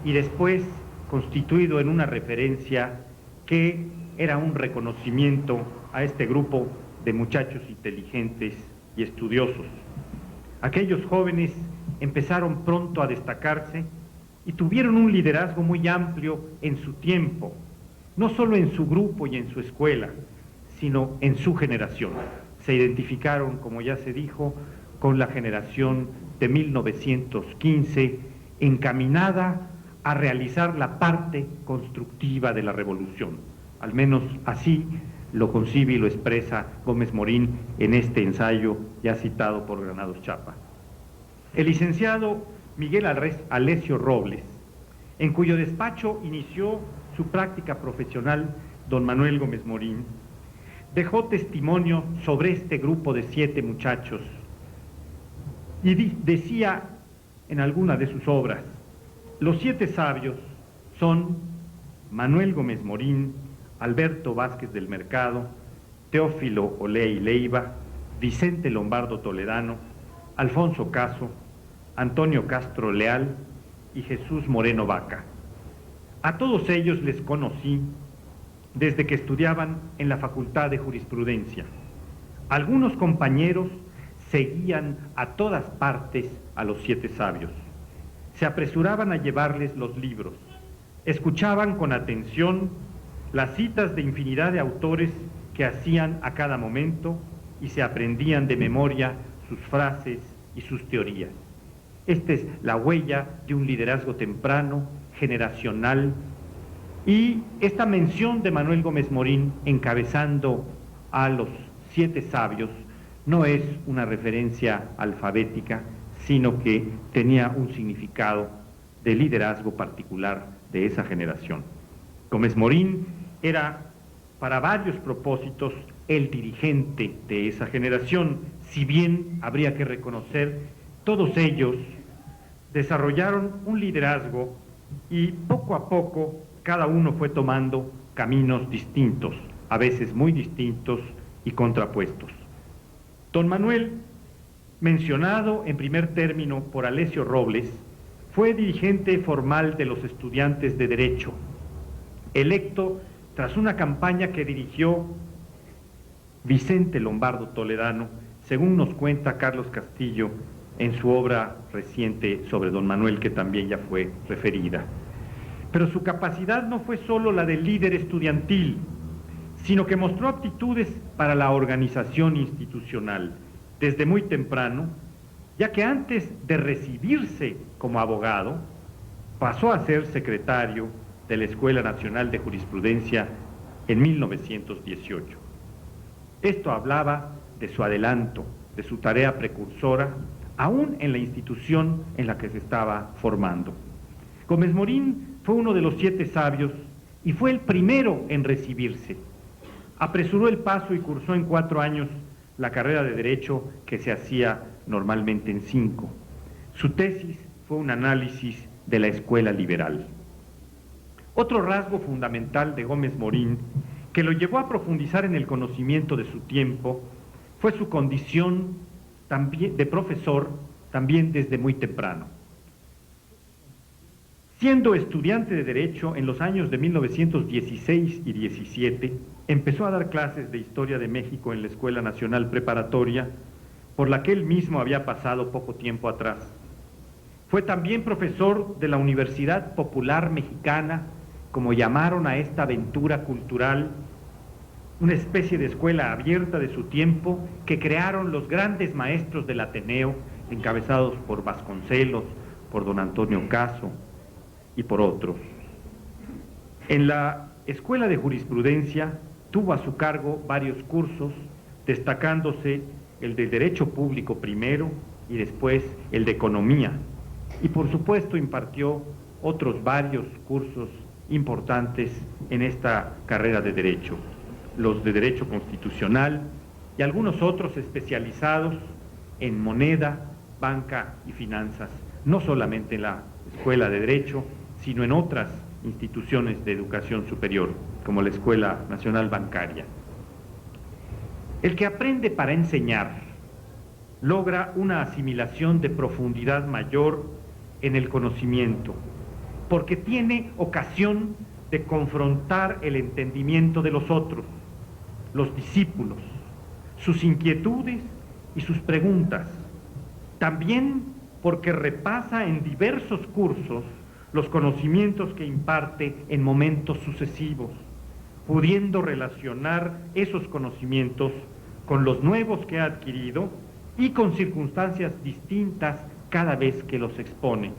y después constituido en una referencia que era un reconocimiento a este grupo de muchachos inteligentes y estudiosos. Aquellos jóvenes empezaron pronto a destacarse y tuvieron un liderazgo muy amplio en su tiempo, no solo en su grupo y en su escuela, sino en su generación. Se identificaron, como ya se dijo, con la generación de 1915, encaminada a realizar la parte constructiva de la revolución. Al menos así lo concibe y lo expresa Gómez Morín en este ensayo ya citado por Granados Chapa. El licenciado Miguel Alessio Robles, en cuyo despacho inició su práctica profesional don Manuel Gómez Morín, dejó testimonio sobre este grupo de 7 muchachos y decía en alguna de sus obras: los 7 sabios son Manuel Gómez Morín, Alberto Vázquez del Mercado, Teófilo Oley Leiva, Vicente Lombardo Toledano, Alfonso Caso, Antonio Castro Leal y Jesús Moreno Vaca. A todos ellos les conocí desde que estudiaban en la Facultad de Jurisprudencia. Algunos compañeros seguían a todas partes a los 7 sabios. Se apresuraban a llevarles los libros, escuchaban con atención las citas de infinidad de autores que hacían a cada momento y se aprendían de memoria sus frases y sus teorías. Esta es la huella de un liderazgo temprano, generacional, y esta mención de Manuel Gómez Morín encabezando a los 7 sabios no es una referencia alfabética, sino que tenía un significado de liderazgo particular de esa generación. Gómez Morín era, para varios propósitos, el dirigente de esa generación, si bien habría que reconocer, todos ellos desarrollaron un liderazgo y poco a poco cada uno fue tomando caminos distintos, a veces muy distintos y contrapuestos. Don Manuel, mencionado en primer término por Alessio Robles, fue dirigente formal de los estudiantes de Derecho, electo tras una campaña que dirigió Vicente Lombardo Toledano, según nos cuenta Carlos Castillo en su obra reciente sobre don Manuel, que también ya fue referida. Pero su capacidad no fue solo la del líder estudiantil, sino que mostró aptitudes para la organización institucional desde muy temprano, ya que antes de recibirse como abogado, pasó a ser secretario de la Escuela Nacional de Jurisprudencia en 1918. Esto hablaba de su adelanto, de su tarea precursora, aún en la institución en la que se estaba formando. Gómez Morín fue uno de los 7 sabios y fue el primero en recibirse. Apresuró el paso y cursó en 4 años la carrera de Derecho que se hacía normalmente en 5. Su tesis fue un análisis de la escuela liberal. Otro rasgo fundamental de Gómez Morín, que lo llevó a profundizar en el conocimiento de su tiempo, fue su condición también de profesor, también desde muy temprano. Siendo estudiante de Derecho en los años de 1916 y 17, empezó a dar clases de Historia de México en la Escuela Nacional Preparatoria, por la que él mismo había pasado poco tiempo atrás. Fue también profesor de la Universidad Popular Mexicana, como llamaron a esta aventura cultural, una especie de escuela abierta de su tiempo que crearon los grandes maestros del Ateneo, encabezados por Vasconcelos, por don Antonio Caso y por otros. En la Escuela de Jurisprudencia tuvo a su cargo varios cursos, destacándose el de Derecho Público primero y después el de Economía, y por supuesto impartió otros varios cursos importantes en esta carrera de Derecho, los de Derecho Constitucional y algunos otros especializados en moneda, banca y finanzas, no solamente en la Escuela de Derecho, sino en otras instituciones de educación superior, como la Escuela Nacional Bancaria. El que aprende para enseñar logra una asimilación de profundidad mayor en el conocimiento, porque tiene ocasión de confrontar el entendimiento de los otros, los discípulos, sus inquietudes y sus preguntas. También porque repasa en diversos cursos los conocimientos que imparte en momentos sucesivos, pudiendo relacionar esos conocimientos con los nuevos que ha adquirido y con circunstancias distintas cada vez que los expone,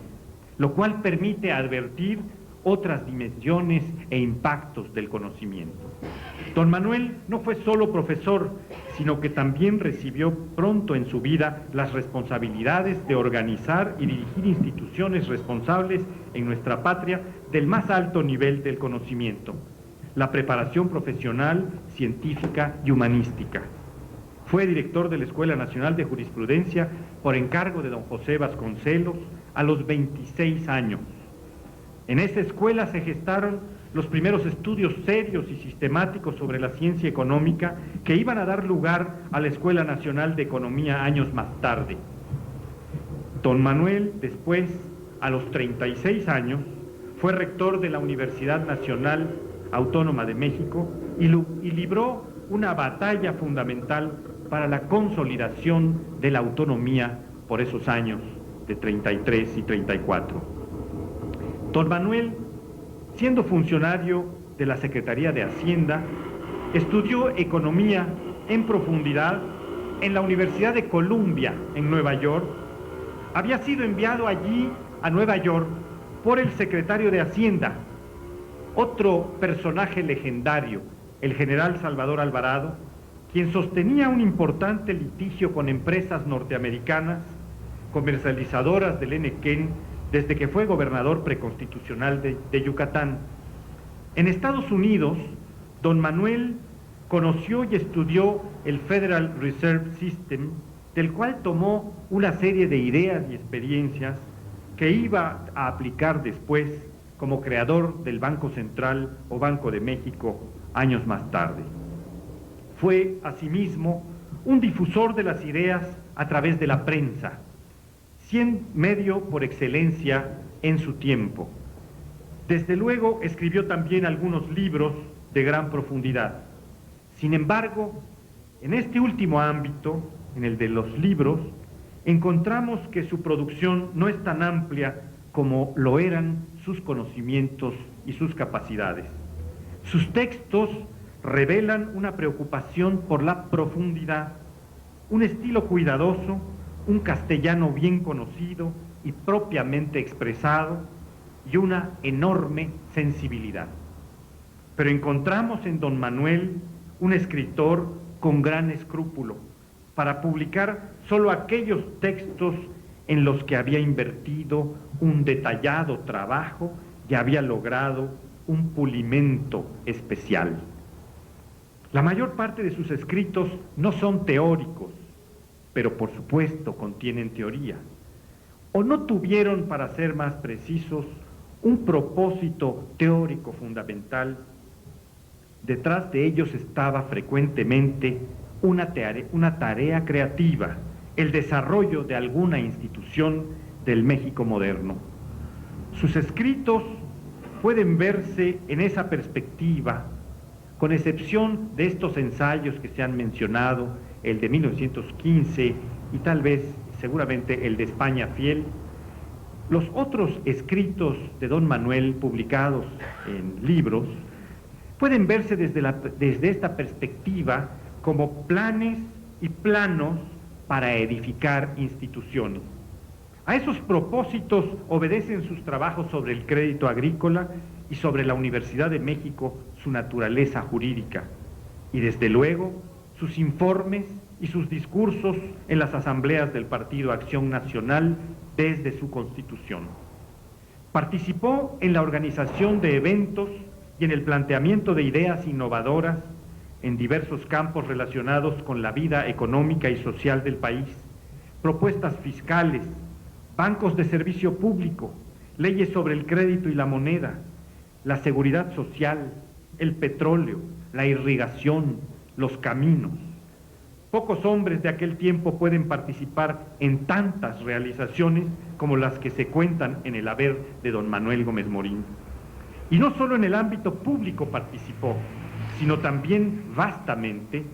lo cual permite advertir otras dimensiones e impactos del conocimiento. Don Manuel no fue solo profesor, sino que también recibió pronto en su vida las responsabilidades de organizar y dirigir instituciones responsables en nuestra patria del más alto nivel del conocimiento, la preparación profesional, científica y humanística. Fue director de la Escuela Nacional de Jurisprudencia por encargo de don José Vasconcelos a los 26 años. En esa escuela se gestaron los primeros estudios serios y sistemáticos sobre la ciencia económica que iban a dar lugar a la Escuela Nacional de Economía años más tarde. Don Manuel, después, a los 36 años, fue rector de la Universidad Nacional Autónoma de México y libró una batalla fundamental para la consolidación de la autonomía por esos años de 33 y 34. Don Manuel, siendo funcionario de la Secretaría de Hacienda, estudió economía en profundidad en la Universidad de Columbia, en Nueva York. Había sido enviado allí, a Nueva York, por el secretario de Hacienda, otro personaje legendario, el general Salvador Alvarado, quien sostenía un importante litigio con empresas norteamericanas, comercializadoras del Enequén, desde que fue gobernador preconstitucional de Yucatán. En Estados Unidos, don Manuel conoció y estudió el Federal Reserve System, del cual tomó una serie de ideas y experiencias que iba a aplicar después como creador del Banco Central o Banco de México años más tarde. Fue, asimismo, un difusor de las ideas a través de la prensa, medio por excelencia en su tiempo. Desde luego escribió también algunos libros de gran profundidad. Sin embargo, en este último ámbito, en el de los libros, encontramos que su producción no es tan amplia como lo eran sus conocimientos y sus capacidades. Sus textos revelan una preocupación por la profundidad, un estilo cuidadoso, un castellano bien conocido y propiamente expresado, y una enorme sensibilidad. Pero encontramos en don Manuel un escritor con gran escrúpulo para publicar solo aquellos textos en los que había invertido un detallado trabajo y había logrado un pulimento especial. La mayor parte de sus escritos no son teóricos, pero por supuesto contienen teoría, o no tuvieron, para ser más precisos, un propósito teórico fundamental. Detrás de ellos estaba frecuentemente una tarea creativa, el desarrollo de alguna institución del México moderno. Sus escritos pueden verse en esa perspectiva, con excepción de estos ensayos que se han mencionado, el de 1915 y tal vez, seguramente, el de España Fiel. Los otros escritos de don Manuel, publicados en libros, pueden verse desde esta perspectiva como planes y planos para edificar instituciones. A esos propósitos obedecen sus trabajos sobre el crédito agrícola y sobre la Universidad de México, su naturaleza jurídica, y desde luego sus informes y sus discursos en las asambleas del Partido Acción Nacional desde su constitución. Participó en la organización de eventos y en el planteamiento de ideas innovadoras en diversos campos relacionados con la vida económica y social del país, propuestas fiscales, bancos de servicio público, leyes sobre el crédito y la moneda, la seguridad social, el petróleo, la irrigación, los caminos. Pocos hombres de aquel tiempo pueden participar en tantas realizaciones como las que se cuentan en el haber de don Manuel Gómez Morín. Y no solo en el ámbito público participó, sino también vastamente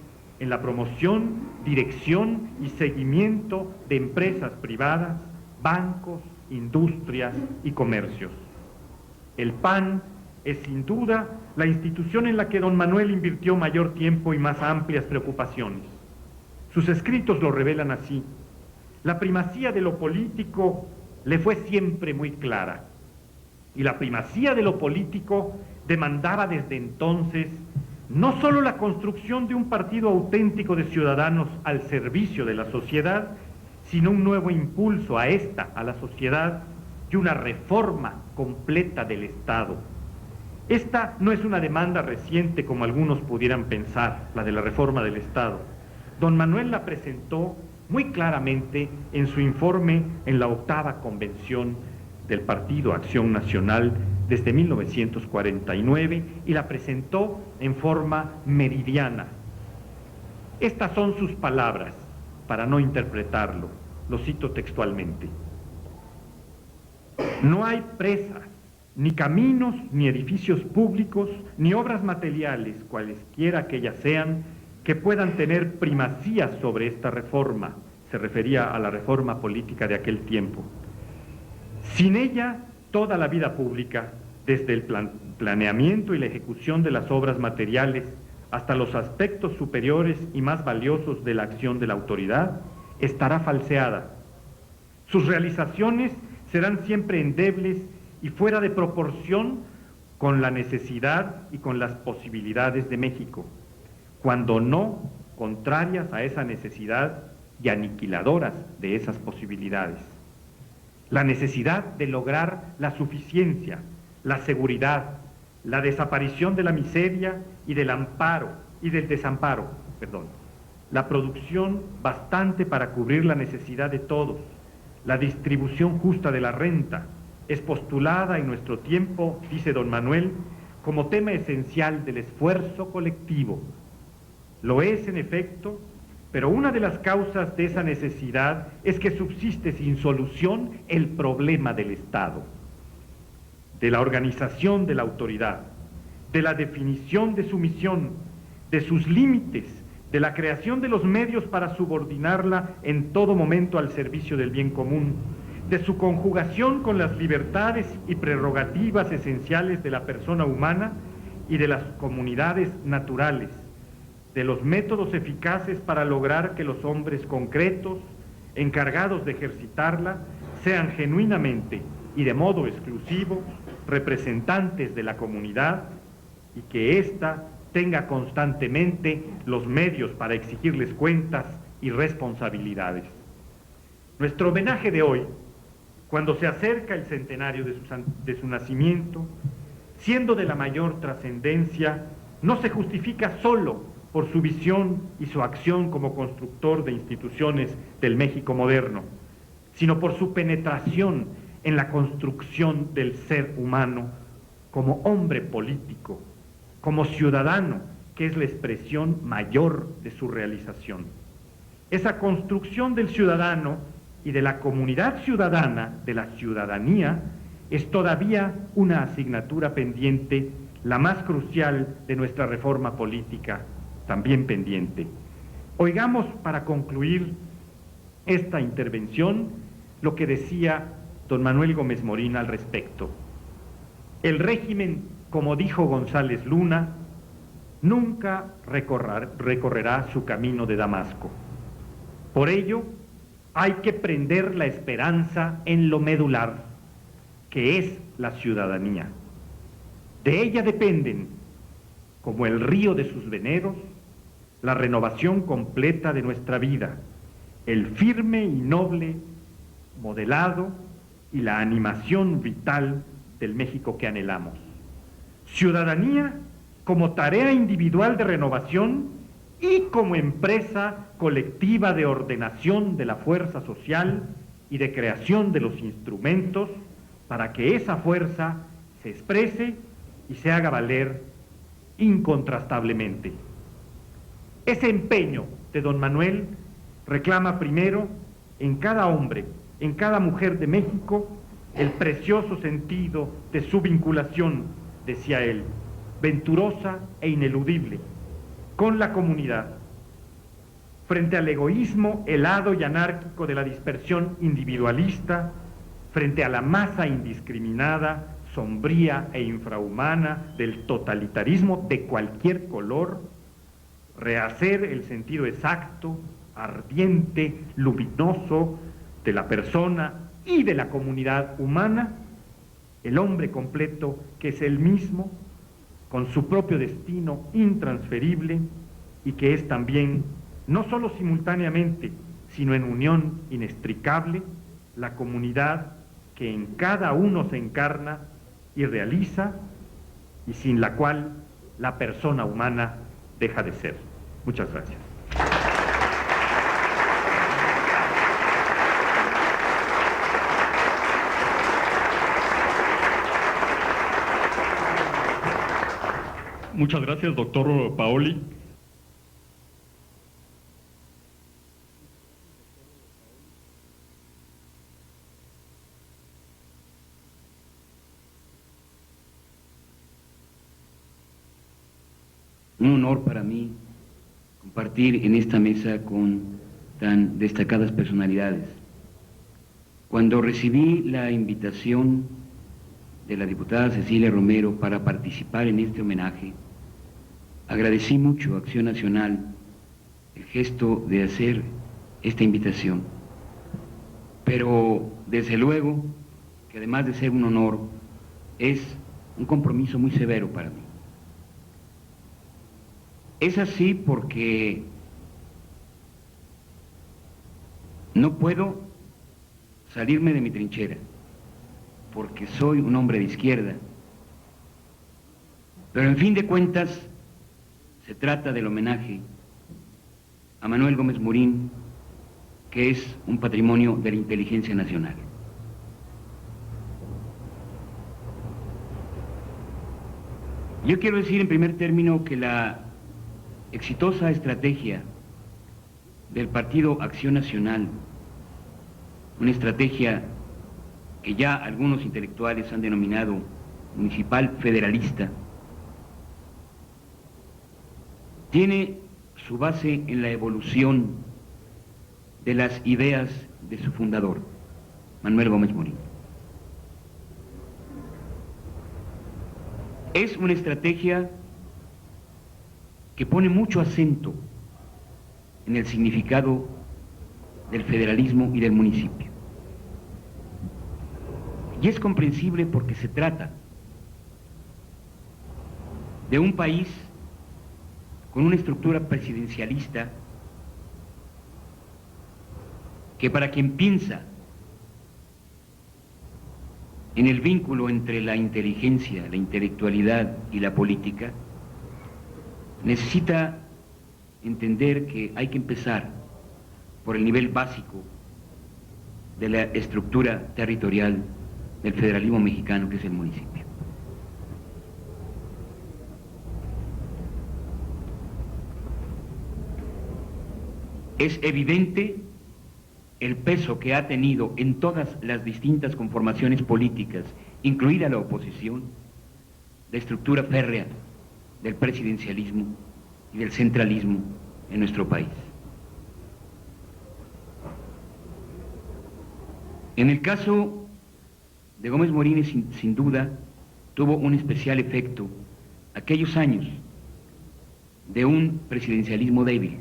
en la promoción, dirección y seguimiento de empresas privadas, bancos, industrias y comercios. El PAN es sin duda la institución en la que don Manuel invirtió mayor tiempo y más amplias preocupaciones. Sus escritos lo revelan así. La primacía de lo político le fue siempre muy clara, y la primacía de lo político demandaba desde entonces no solo la construcción de un partido auténtico de ciudadanos al servicio de la sociedad, sino un nuevo impulso a esta, a la sociedad, y una reforma completa del Estado. Esta no es una demanda reciente como algunos pudieran pensar, la de la reforma del Estado. Don Manuel la presentó muy claramente en su informe en la 8ª Convención del Partido Acción Nacional desde 1949 y la presentó en forma meridiana. Estas son sus palabras, para no interpretarlo, lo cito textualmente. No hay presas, ni caminos, ni edificios públicos, ni obras materiales, cualesquiera que ellas sean, que puedan tener primacía sobre esta reforma. Se refería a la reforma política de aquel tiempo. Sin ella, toda la vida pública, desde el planeamiento y la ejecución de las obras materiales hasta los aspectos superiores y más valiosos de la acción de la autoridad, estará falseada. Sus realizaciones serán siempre endebles y fuera de proporción con la necesidad y con las posibilidades de México, cuando no contrarias a esa necesidad y aniquiladoras de esas posibilidades. La necesidad de lograr la suficiencia, la seguridad, la desaparición de la miseria y del desamparo, la producción bastante para cubrir la necesidad de todos, la distribución justa de la renta, es postulada en nuestro tiempo, dice don Manuel, como tema esencial del esfuerzo colectivo. Lo es, en efecto, pero una de las causas de esa necesidad es que subsiste sin solución el problema del Estado, de la organización de la autoridad, de la definición de su misión, de sus límites, de la creación de los medios para subordinarla en todo momento al servicio del bien común, de su conjugación con las libertades y prerrogativas esenciales de la persona humana y de las comunidades naturales, de los métodos eficaces para lograr que los hombres concretos, encargados de ejercitarla, sean genuinamente y de modo exclusivo representantes de la comunidad y que ésta tenga constantemente los medios para exigirles cuentas y responsabilidades. Nuestro homenaje de hoy, cuando se acerca el centenario de su nacimiento, siendo de la mayor trascendencia, no se justifica solo por su visión y su acción como constructor de instituciones del México moderno, sino por su penetración en la construcción del ser humano como hombre político, como ciudadano, que es la expresión mayor de su realización. Esa construcción del ciudadano y de la comunidad ciudadana, de la ciudadanía, es todavía una asignatura pendiente, la más crucial de nuestra reforma política, también pendiente. Oigamos, para concluir esta intervención, lo que decía don Manuel Gómez Morín al respecto. El régimen, como dijo González Luna, nunca recorrerá su camino de Damasco. Por ello, hay que prender la esperanza en lo medular, que es la ciudadanía. De ella dependen, como el río de sus veneros, la renovación completa de nuestra vida, el firme y noble modelado y la animación vital del México que anhelamos. Ciudadanía como tarea individual de renovación y como empresa colectiva de ordenación de la fuerza social y de creación de los instrumentos para que esa fuerza se exprese y se haga valer incontrastablemente. Ese empeño de don Manuel reclama primero en cada hombre, en cada mujer de México, el precioso sentido de su vinculación, decía él, venturosa e ineludible, con la comunidad, frente al egoísmo helado y anárquico de la dispersión individualista, frente a la masa indiscriminada, sombría e infrahumana del totalitarismo de cualquier color, rehacer el sentido exacto, ardiente, luminoso de la persona y de la comunidad humana, el hombre completo que es él mismo, con su propio destino intransferible y que es también, no solo simultáneamente, sino en unión inextricable, la comunidad que en cada uno se encarna y realiza y sin la cual la persona humana deja de ser. Muchas gracias. Muchas gracias, doctor Paoli. Un honor para mí compartir en esta mesa con tan destacadas personalidades. Cuando recibí la invitación de la diputada Cecilia Romero para participar en este homenaje, agradecí mucho a Acción Nacional el gesto de hacer esta invitación. Pero desde luego que además de ser un honor, es un compromiso muy severo para mí. Es así porque no puedo salirme de mi trinchera, porque soy un hombre de izquierda, pero en fin de cuentas se trata del homenaje a Manuel Gómez Morín, que es un patrimonio de la inteligencia nacional. Yo quiero decir en primer término que la exitosa estrategia del Partido Acción Nacional, una estrategia que ya algunos intelectuales han denominado municipal federalista, tiene su base en la evolución de las ideas de su fundador, Manuel Gómez Morín. Es una estrategia que pone mucho acento en el significado del federalismo y del municipio. Y es comprensible porque se trata de un país con una estructura presidencialista que, para quien piensa en el vínculo entre la inteligencia, la intelectualidad y la política, necesita entender que hay que empezar por el nivel básico de la estructura territorial del federalismo mexicano, que es el municipio. Es evidente el peso que ha tenido en todas las distintas conformaciones políticas, incluida la oposición, la estructura férrea del presidencialismo y del centralismo en nuestro país. En el caso de Gómez Morín, sin duda, tuvo un especial efecto aquellos años de un presidencialismo débil.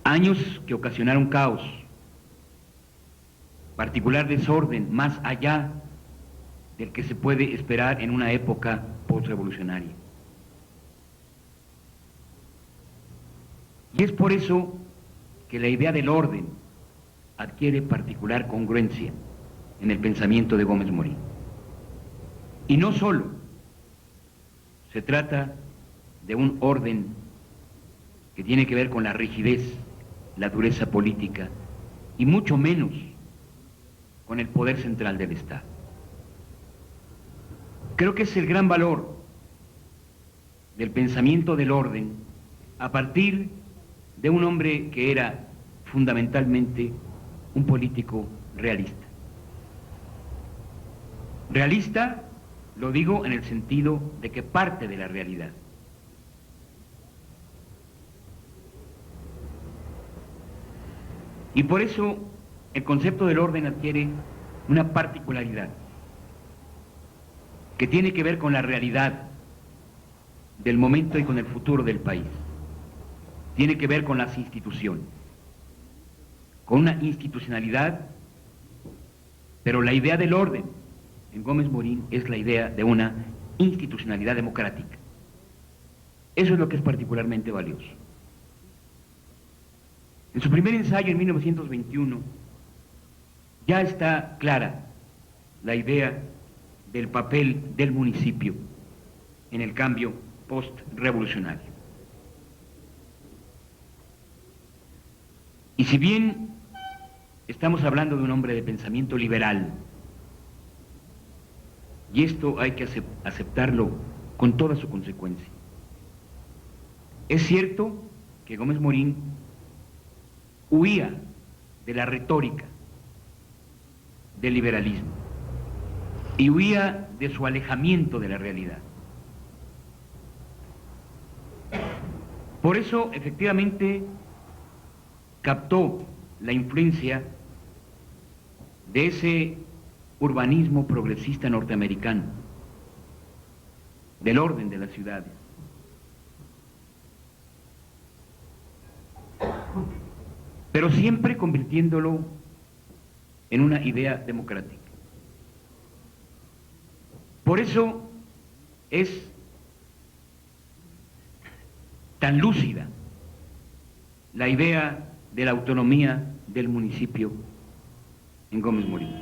Años que ocasionaron caos, particular desorden, más allá del que se puede esperar en una época postrevolucionaria. Y es por eso que la idea del orden adquiere particular congruencia en el pensamiento de Gómez Morín. Y no solo se trata de un orden que tiene que ver con la rigidez, la dureza política, y mucho menos con el poder central del Estado. Creo que es el gran valor del pensamiento del orden a partir de un hombre que era fundamentalmente un político realista. Realista, lo digo en el sentido de que parte de la realidad. Y por eso el concepto del orden adquiere una particularidad que tiene que ver con la realidad del momento y con el futuro del país. Tiene que ver con las instituciones, con una institucionalidad, pero la idea del orden en Gómez Morín es la idea de una institucionalidad democrática. Eso es lo que es particularmente valioso. En su primer ensayo, en 1921, ya está clara la idea del papel del municipio en el cambio post-revolucionario. Y si bien estamos hablando de un hombre de pensamiento liberal, y esto hay que aceptarlo con toda su consecuencia, es cierto que Gómez Morín huía de la retórica del liberalismo y huía de su alejamiento de la realidad. Por eso, efectivamente, captó la influencia de ese urbanismo progresista norteamericano, del orden de las ciudades. Pero siempre convirtiéndolo en una idea democrática. Por eso es tan lúcida la idea de la autonomía del municipio en Gómez Morín.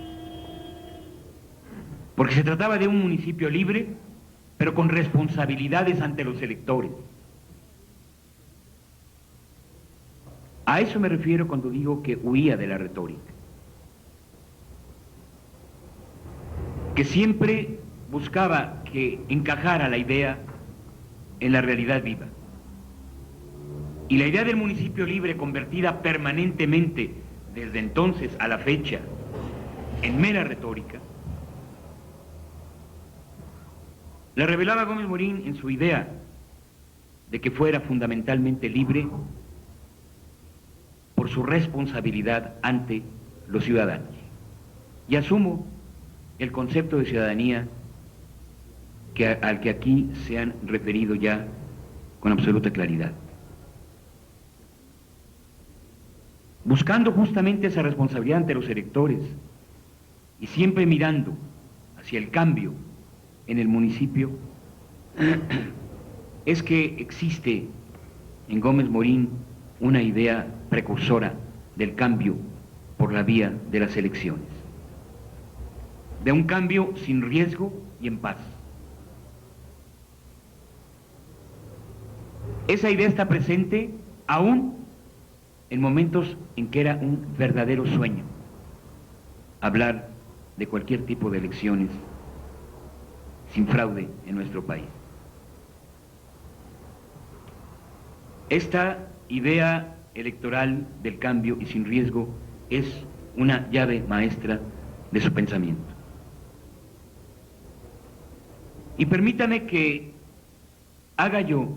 Porque se trataba de un municipio libre, pero con responsabilidades ante los electores. A eso me refiero cuando digo que huía de la retórica. Que siempre buscaba que encajara la idea en la realidad viva. Y la idea del municipio libre, convertida permanentemente desde entonces a la fecha en mera retórica, la revelaba Gómez Morín en su idea de que fuera fundamentalmente libre por su responsabilidad ante los ciudadanos. Y asumo el concepto de ciudadanía al que aquí se han referido ya con absoluta claridad. Buscando justamente esa responsabilidad ante los electores y siempre mirando hacia el cambio en el municipio, es que existe en Gómez Morín una idea precursora del cambio por la vía de las elecciones, de un cambio sin riesgo y en paz. Esa idea está presente aún en momentos en que era un verdadero sueño hablar de cualquier tipo de elecciones sin fraude en nuestro país. Esta idea electoral del cambio y sin riesgo es una llave maestra de su pensamiento. Y permítame que haga yo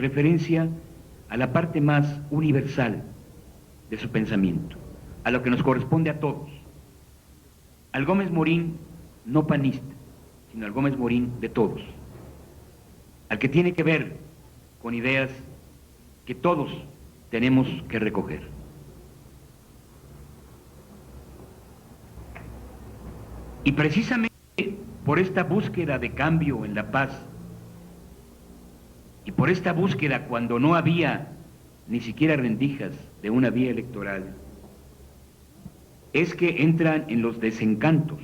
referencia a la parte más universal de su pensamiento, a lo que nos corresponde a todos, al Gómez Morín no panista, sino al Gómez Morín de todos, al que tiene que ver con ideas que todos tenemos que recoger. Y precisamente por esta búsqueda de cambio en la paz, y por esta búsqueda cuando no había ni siquiera rendijas de una vía electoral, es que entran en los desencantos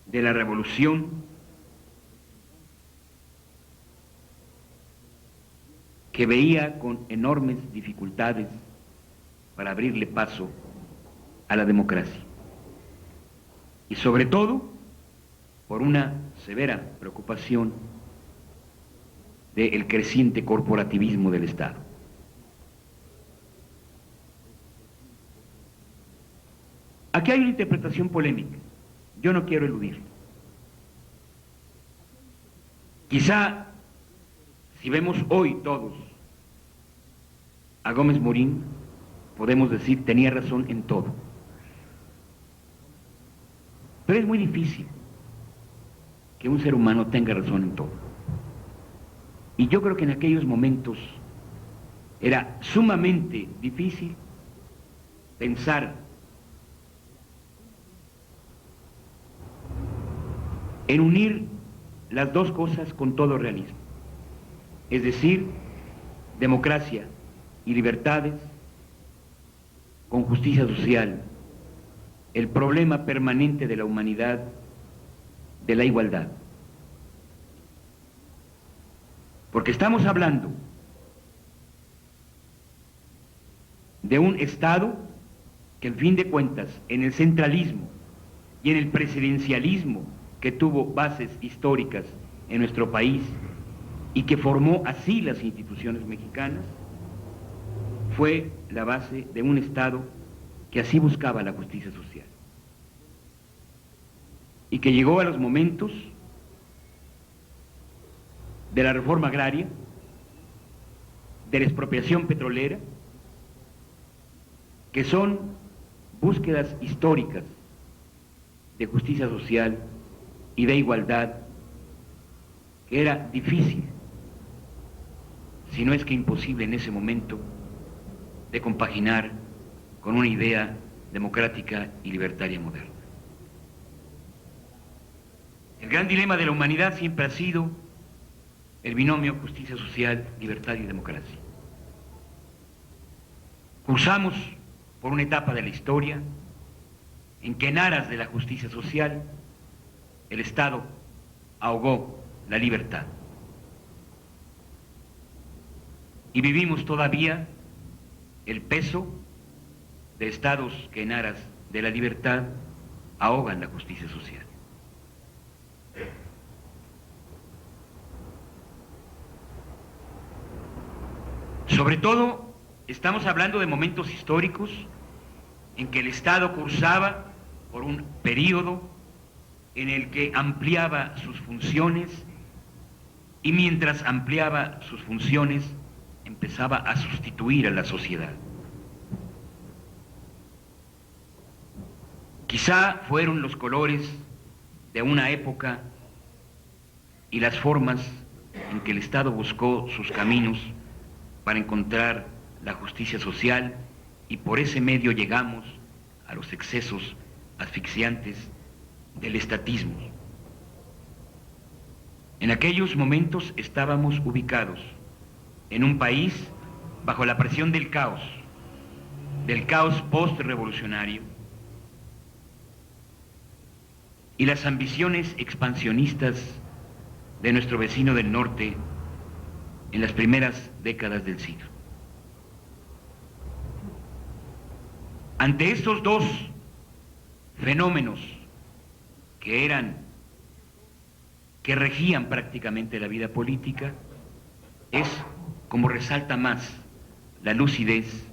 de la revolución que veía con enormes dificultades para abrirle paso a la democracia. Y sobre todo, por una severa preocupación del creciente corporativismo del Estado. Aquí hay una interpretación polémica, yo no quiero eludirla. Quizá, si vemos hoy todos a Gómez Morín, podemos decir, tenía razón en todo. Pero es muy difícil que un ser humano tenga razón en todo. Y yo creo que en aquellos momentos era sumamente difícil pensar en unir las dos cosas con todo realismo. Es decir, democracia y libertades con justicia social, el problema permanente de la humanidad, de la igualdad. Porque estamos hablando de un Estado que, en fin de cuentas, en el centralismo y en el presidencialismo que tuvo bases históricas en nuestro país y que formó así las instituciones mexicanas, fue la base de un Estado que así buscaba la justicia social. Y que llegó a los momentos de la reforma agraria, de la expropiación petrolera, que son búsquedas históricas de justicia social y de igualdad, que era difícil, si no es que imposible en ese momento, de compaginar con una idea democrática y libertaria moderna. El gran dilema de la humanidad siempre ha sido el binomio justicia social, libertad y democracia. Cursamos por una etapa de la historia en que en aras de la justicia social el Estado ahogó la libertad. Y vivimos todavía el peso de estados que en aras de la libertad ahogan la justicia social. Sobre todo, estamos hablando de momentos históricos en que el Estado cursaba por un periodo en el que ampliaba sus funciones y mientras ampliaba sus funciones empezaba a sustituir a la sociedad. Quizá fueron los colores de una época y las formas en que el Estado buscó sus caminos para encontrar la justicia social, y por ese medio llegamos a los excesos asfixiantes del estatismo. En aquellos momentos estábamos ubicados en un país bajo la presión del caos post-revolucionario, y las ambiciones expansionistas de nuestro vecino del norte en las primeras décadas del siglo. Ante estos dos fenómenos que regían prácticamente la vida política, es como resalta más la lucidez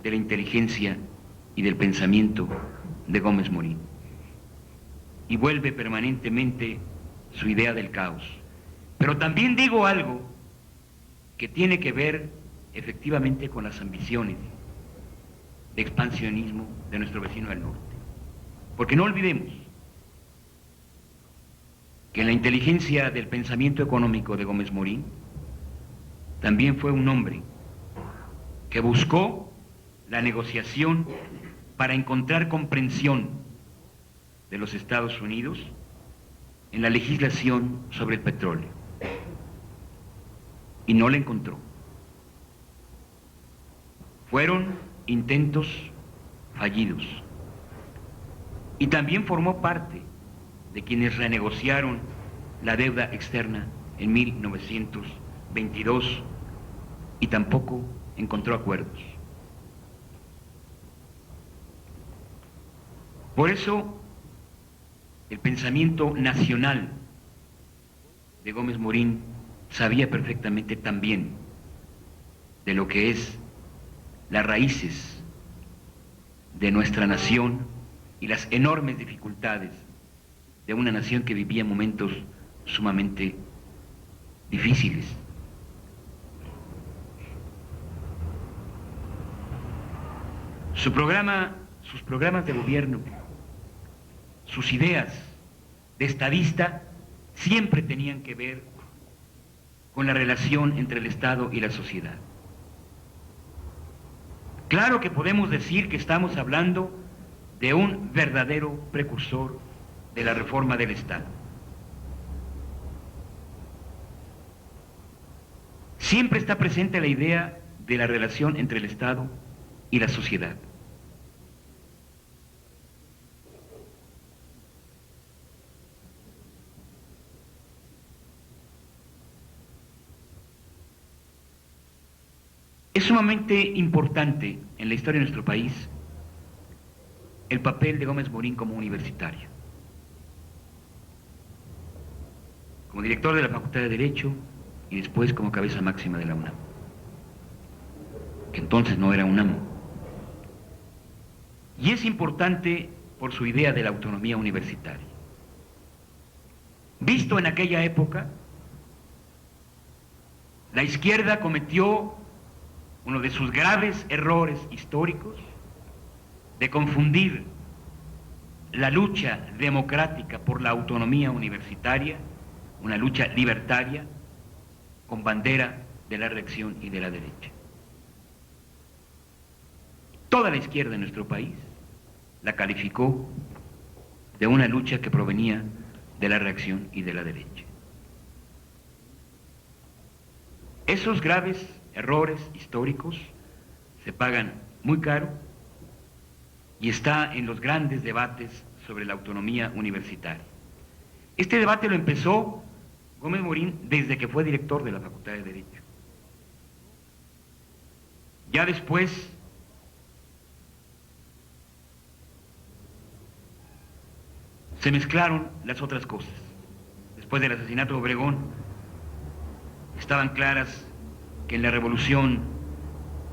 de la inteligencia y del pensamiento de Gómez Morín. Y vuelve permanentemente su idea del caos. Pero también digo algo que tiene que ver efectivamente con las ambiciones de expansionismo de nuestro vecino del norte. Porque no olvidemos que en la inteligencia del pensamiento económico de Gómez Morín también fue un hombre que buscó la negociación para encontrar comprensión de los Estados Unidos en la legislación sobre el petróleo. Y no la encontró. Fueron intentos fallidos. Y también formó parte de quienes renegociaron la deuda externa en 1922 y tampoco encontró acuerdos. Por eso, el pensamiento nacional de Gómez Morín sabía perfectamente también de lo que es las raíces de nuestra nación y las enormes dificultades de una nación que vivía momentos sumamente difíciles. sus programas de gobierno, sus ideas de estadista siempre tenían que ver con la relación entre el Estado y la sociedad. Claro que podemos decir que estamos hablando de un verdadero precursor de la reforma del Estado. Siempre está presente la idea de la relación entre el Estado y la sociedad. Es sumamente importante en la historia de nuestro país el papel de Gómez Morín como universitario. Como director de la Facultad de Derecho y después como cabeza máxima de la UNAM, que entonces no era UNAM. Y es importante por su idea de la autonomía universitaria. Visto en aquella época, la izquierda cometió uno de sus graves errores históricos de confundir la lucha democrática por la autonomía universitaria, una lucha libertaria, con bandera de la reacción y de la derecha. Toda la izquierda en nuestro país la calificó de una lucha que provenía de la reacción y de la derecha. Esos graves errores históricos se pagan muy caro y está en los grandes debates sobre la autonomía universitaria. Este debate lo empezó Gómez Morín desde que fue director de la Facultad de Derecho. Ya después se mezclaron las otras cosas. Después del asesinato de Obregón, estaban claras que en la revolución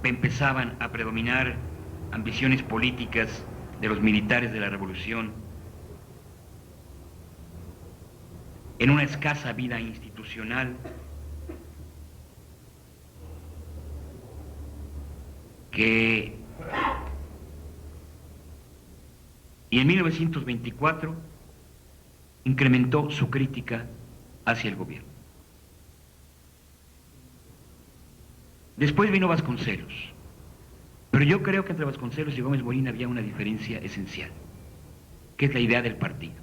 empezaban a predominar ambiciones políticas de los militares de la revolución en una escasa vida institucional y en 1924 incrementó su crítica hacia el gobierno. Después vino Vasconcelos, pero yo creo que entre Vasconcelos y Gómez Morín había una diferencia esencial, que es la idea del partido.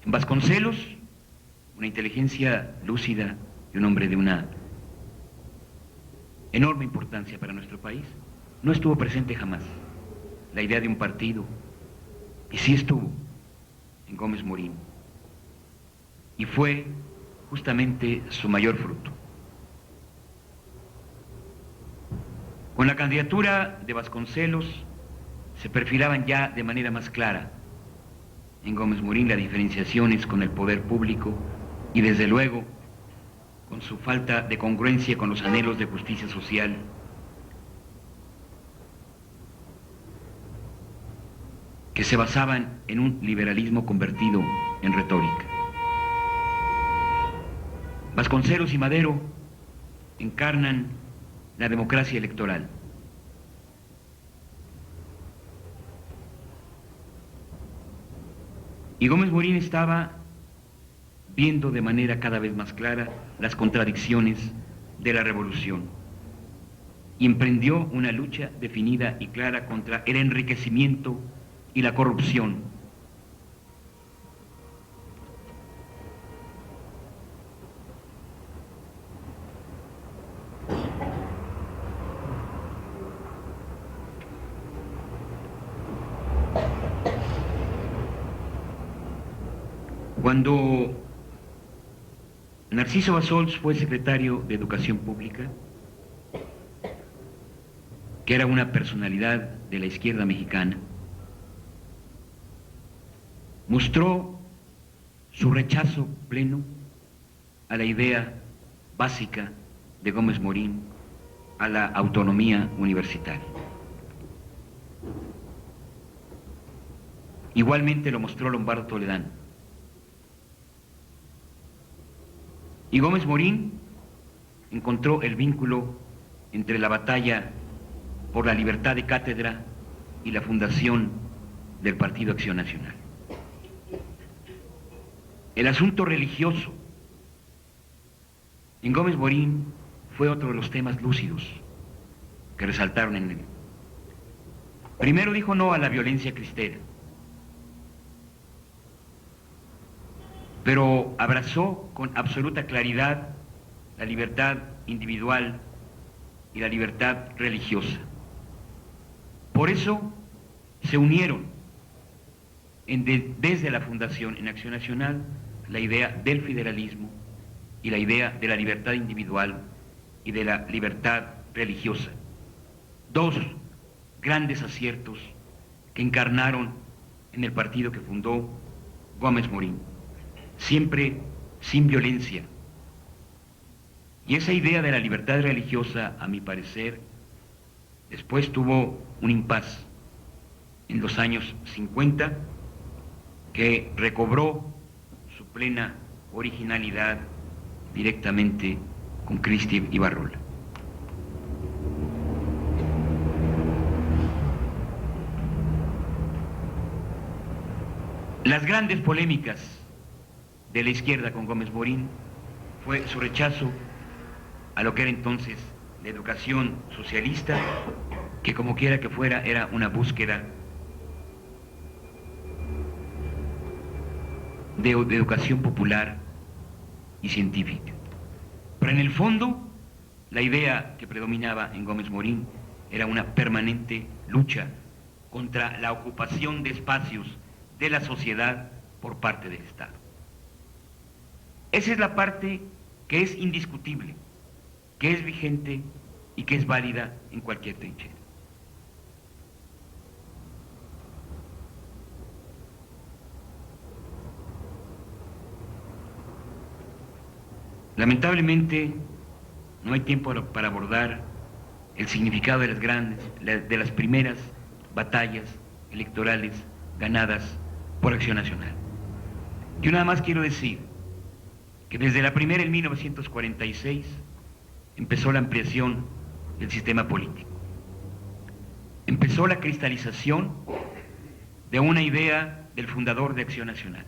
En Vasconcelos, una inteligencia lúcida y un hombre de una enorme importancia para nuestro país, no estuvo presente jamás la idea de un partido, y sí estuvo en Gómez Morín, y fue justamente su mayor fruto. Con la candidatura de Vasconcelos se perfilaban ya de manera más clara en Gómez Morín las diferenciaciones con el poder público y desde luego con su falta de congruencia con los anhelos de justicia social que se basaban en un liberalismo convertido en retórica. Vasconcelos y Madero encarnan la democracia electoral. Y Gómez Morín estaba viendo de manera cada vez más clara las contradicciones de la revolución y emprendió una lucha definida y clara contra el enriquecimiento y la corrupción. Cuando Narciso Bassols fue secretario de Educación Pública, que era una personalidad de la izquierda mexicana, mostró su rechazo pleno a la idea básica de Gómez Morín, a la autonomía universitaria. Igualmente lo mostró Lombardo Toledano. Y Gómez Morín encontró el vínculo entre la batalla por la libertad de cátedra y la fundación del Partido Acción Nacional. El asunto religioso en Gómez Morín fue otro de los temas lúcidos que resaltaron en él. Primero dijo no a la violencia cristera, pero abrazó con absoluta claridad la libertad individual y la libertad religiosa. Por eso se unieron desde la fundación en Acción Nacional la idea del federalismo y la idea de la libertad individual y de la libertad religiosa. Dos grandes aciertos que encarnaron en el partido que fundó Gómez Morín, siempre sin violencia. Y esa idea de la libertad religiosa, a mi parecer, después tuvo un impas en los años 50 que recobró su plena originalidad directamente con Cristi Ibarrola. Las grandes polémicas de la izquierda con Gómez Morín fue su rechazo a lo que era entonces la educación socialista, que como quiera que fuera era una búsqueda de educación popular y científica. Pero en el fondo, la idea que predominaba en Gómez Morín era una permanente lucha contra la ocupación de espacios de la sociedad por parte del Estado. Esa es la parte que es indiscutible, que es vigente y que es válida en cualquier trinchera. Lamentablemente, no hay tiempo para abordar el significado de las primeras batallas electorales ganadas por Acción Nacional. Yo nada más quiero decir que desde la primera, en 1946, empezó la ampliación del sistema político. Empezó la cristalización de una idea del fundador de Acción Nacional.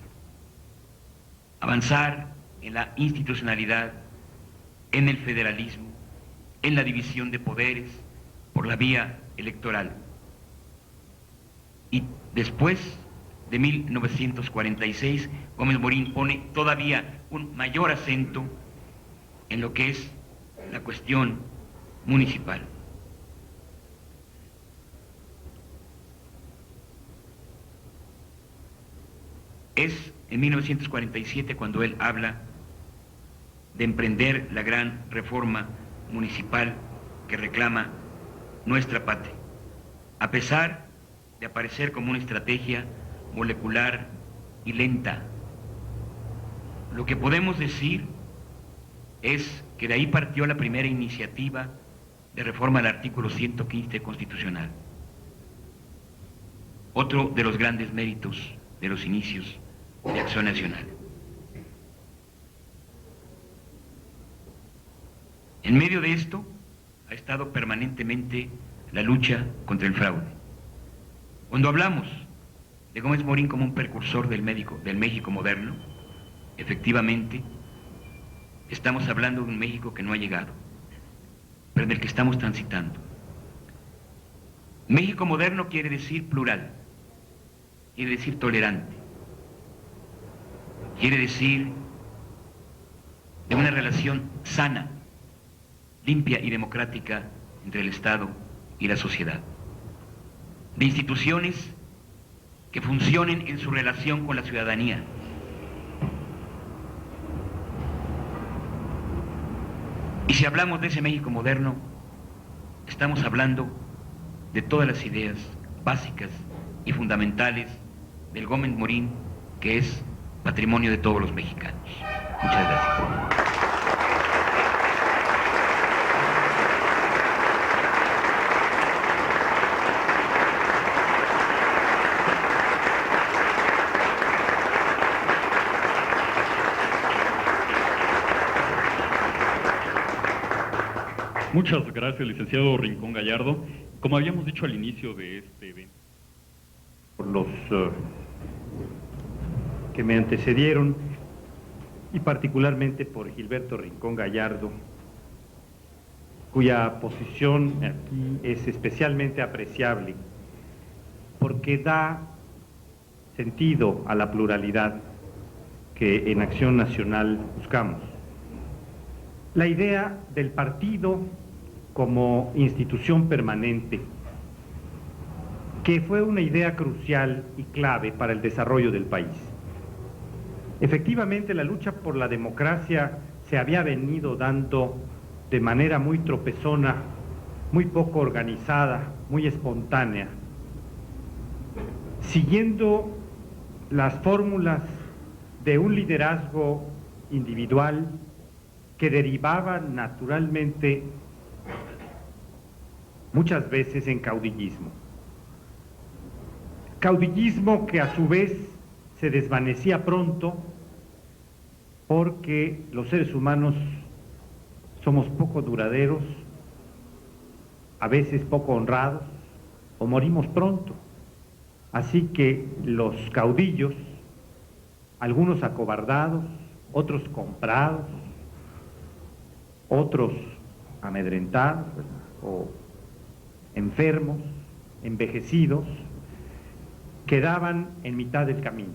Avanzar en la institucionalidad, en el federalismo, en la división de poderes por la vía electoral. Y después de 1946, Gómez Morín pone todavía un mayor acento en lo que es la cuestión municipal. Es en 1947 cuando él habla de emprender la gran reforma municipal que reclama nuestra patria, a pesar de aparecer como una estrategia molecular y lenta. Lo que podemos decir es que de ahí partió la primera iniciativa de reforma del artículo 115 constitucional. Otro de los grandes méritos de los inicios de Acción Nacional. En medio de esto ha estado permanentemente la lucha contra el fraude. Cuando hablamos de Gómez Morín como un precursor del México moderno, efectivamente estamos hablando de un México que no ha llegado, pero del que estamos transitando. México moderno quiere decir plural, quiere decir tolerante, quiere decir de una relación sana, limpia y democrática entre el Estado y la sociedad, de instituciones que funcionen en su relación con la ciudadanía, y si hablamos de ese México moderno, estamos hablando de todas las ideas básicas y fundamentales del Gómez Morín, que es patrimonio de todos los mexicanos. Muchas gracias. Muchas gracias, licenciado Rincón Gallardo. Como habíamos dicho al inicio de este evento, por los que me antecedieron, y particularmente por Gilberto Rincón Gallardo, cuya posición aquí es especialmente apreciable, porque da sentido a la pluralidad que en Acción Nacional buscamos. La idea del partido como institución permanente, que fue una idea crucial y clave para el desarrollo del país. Efectivamente, la lucha por la democracia se había venido dando de manera muy tropezona, muy poco organizada, muy espontánea, siguiendo las fórmulas de un liderazgo individual que derivaba naturalmente muchas veces en caudillismo. Caudillismo que a su vez se desvanecía pronto porque los seres humanos somos poco duraderos, a veces poco honrados, o morimos pronto. Así que los caudillos, algunos acobardados, otros comprados, otros amedrentados o enfermos, envejecidos, quedaban en mitad del camino.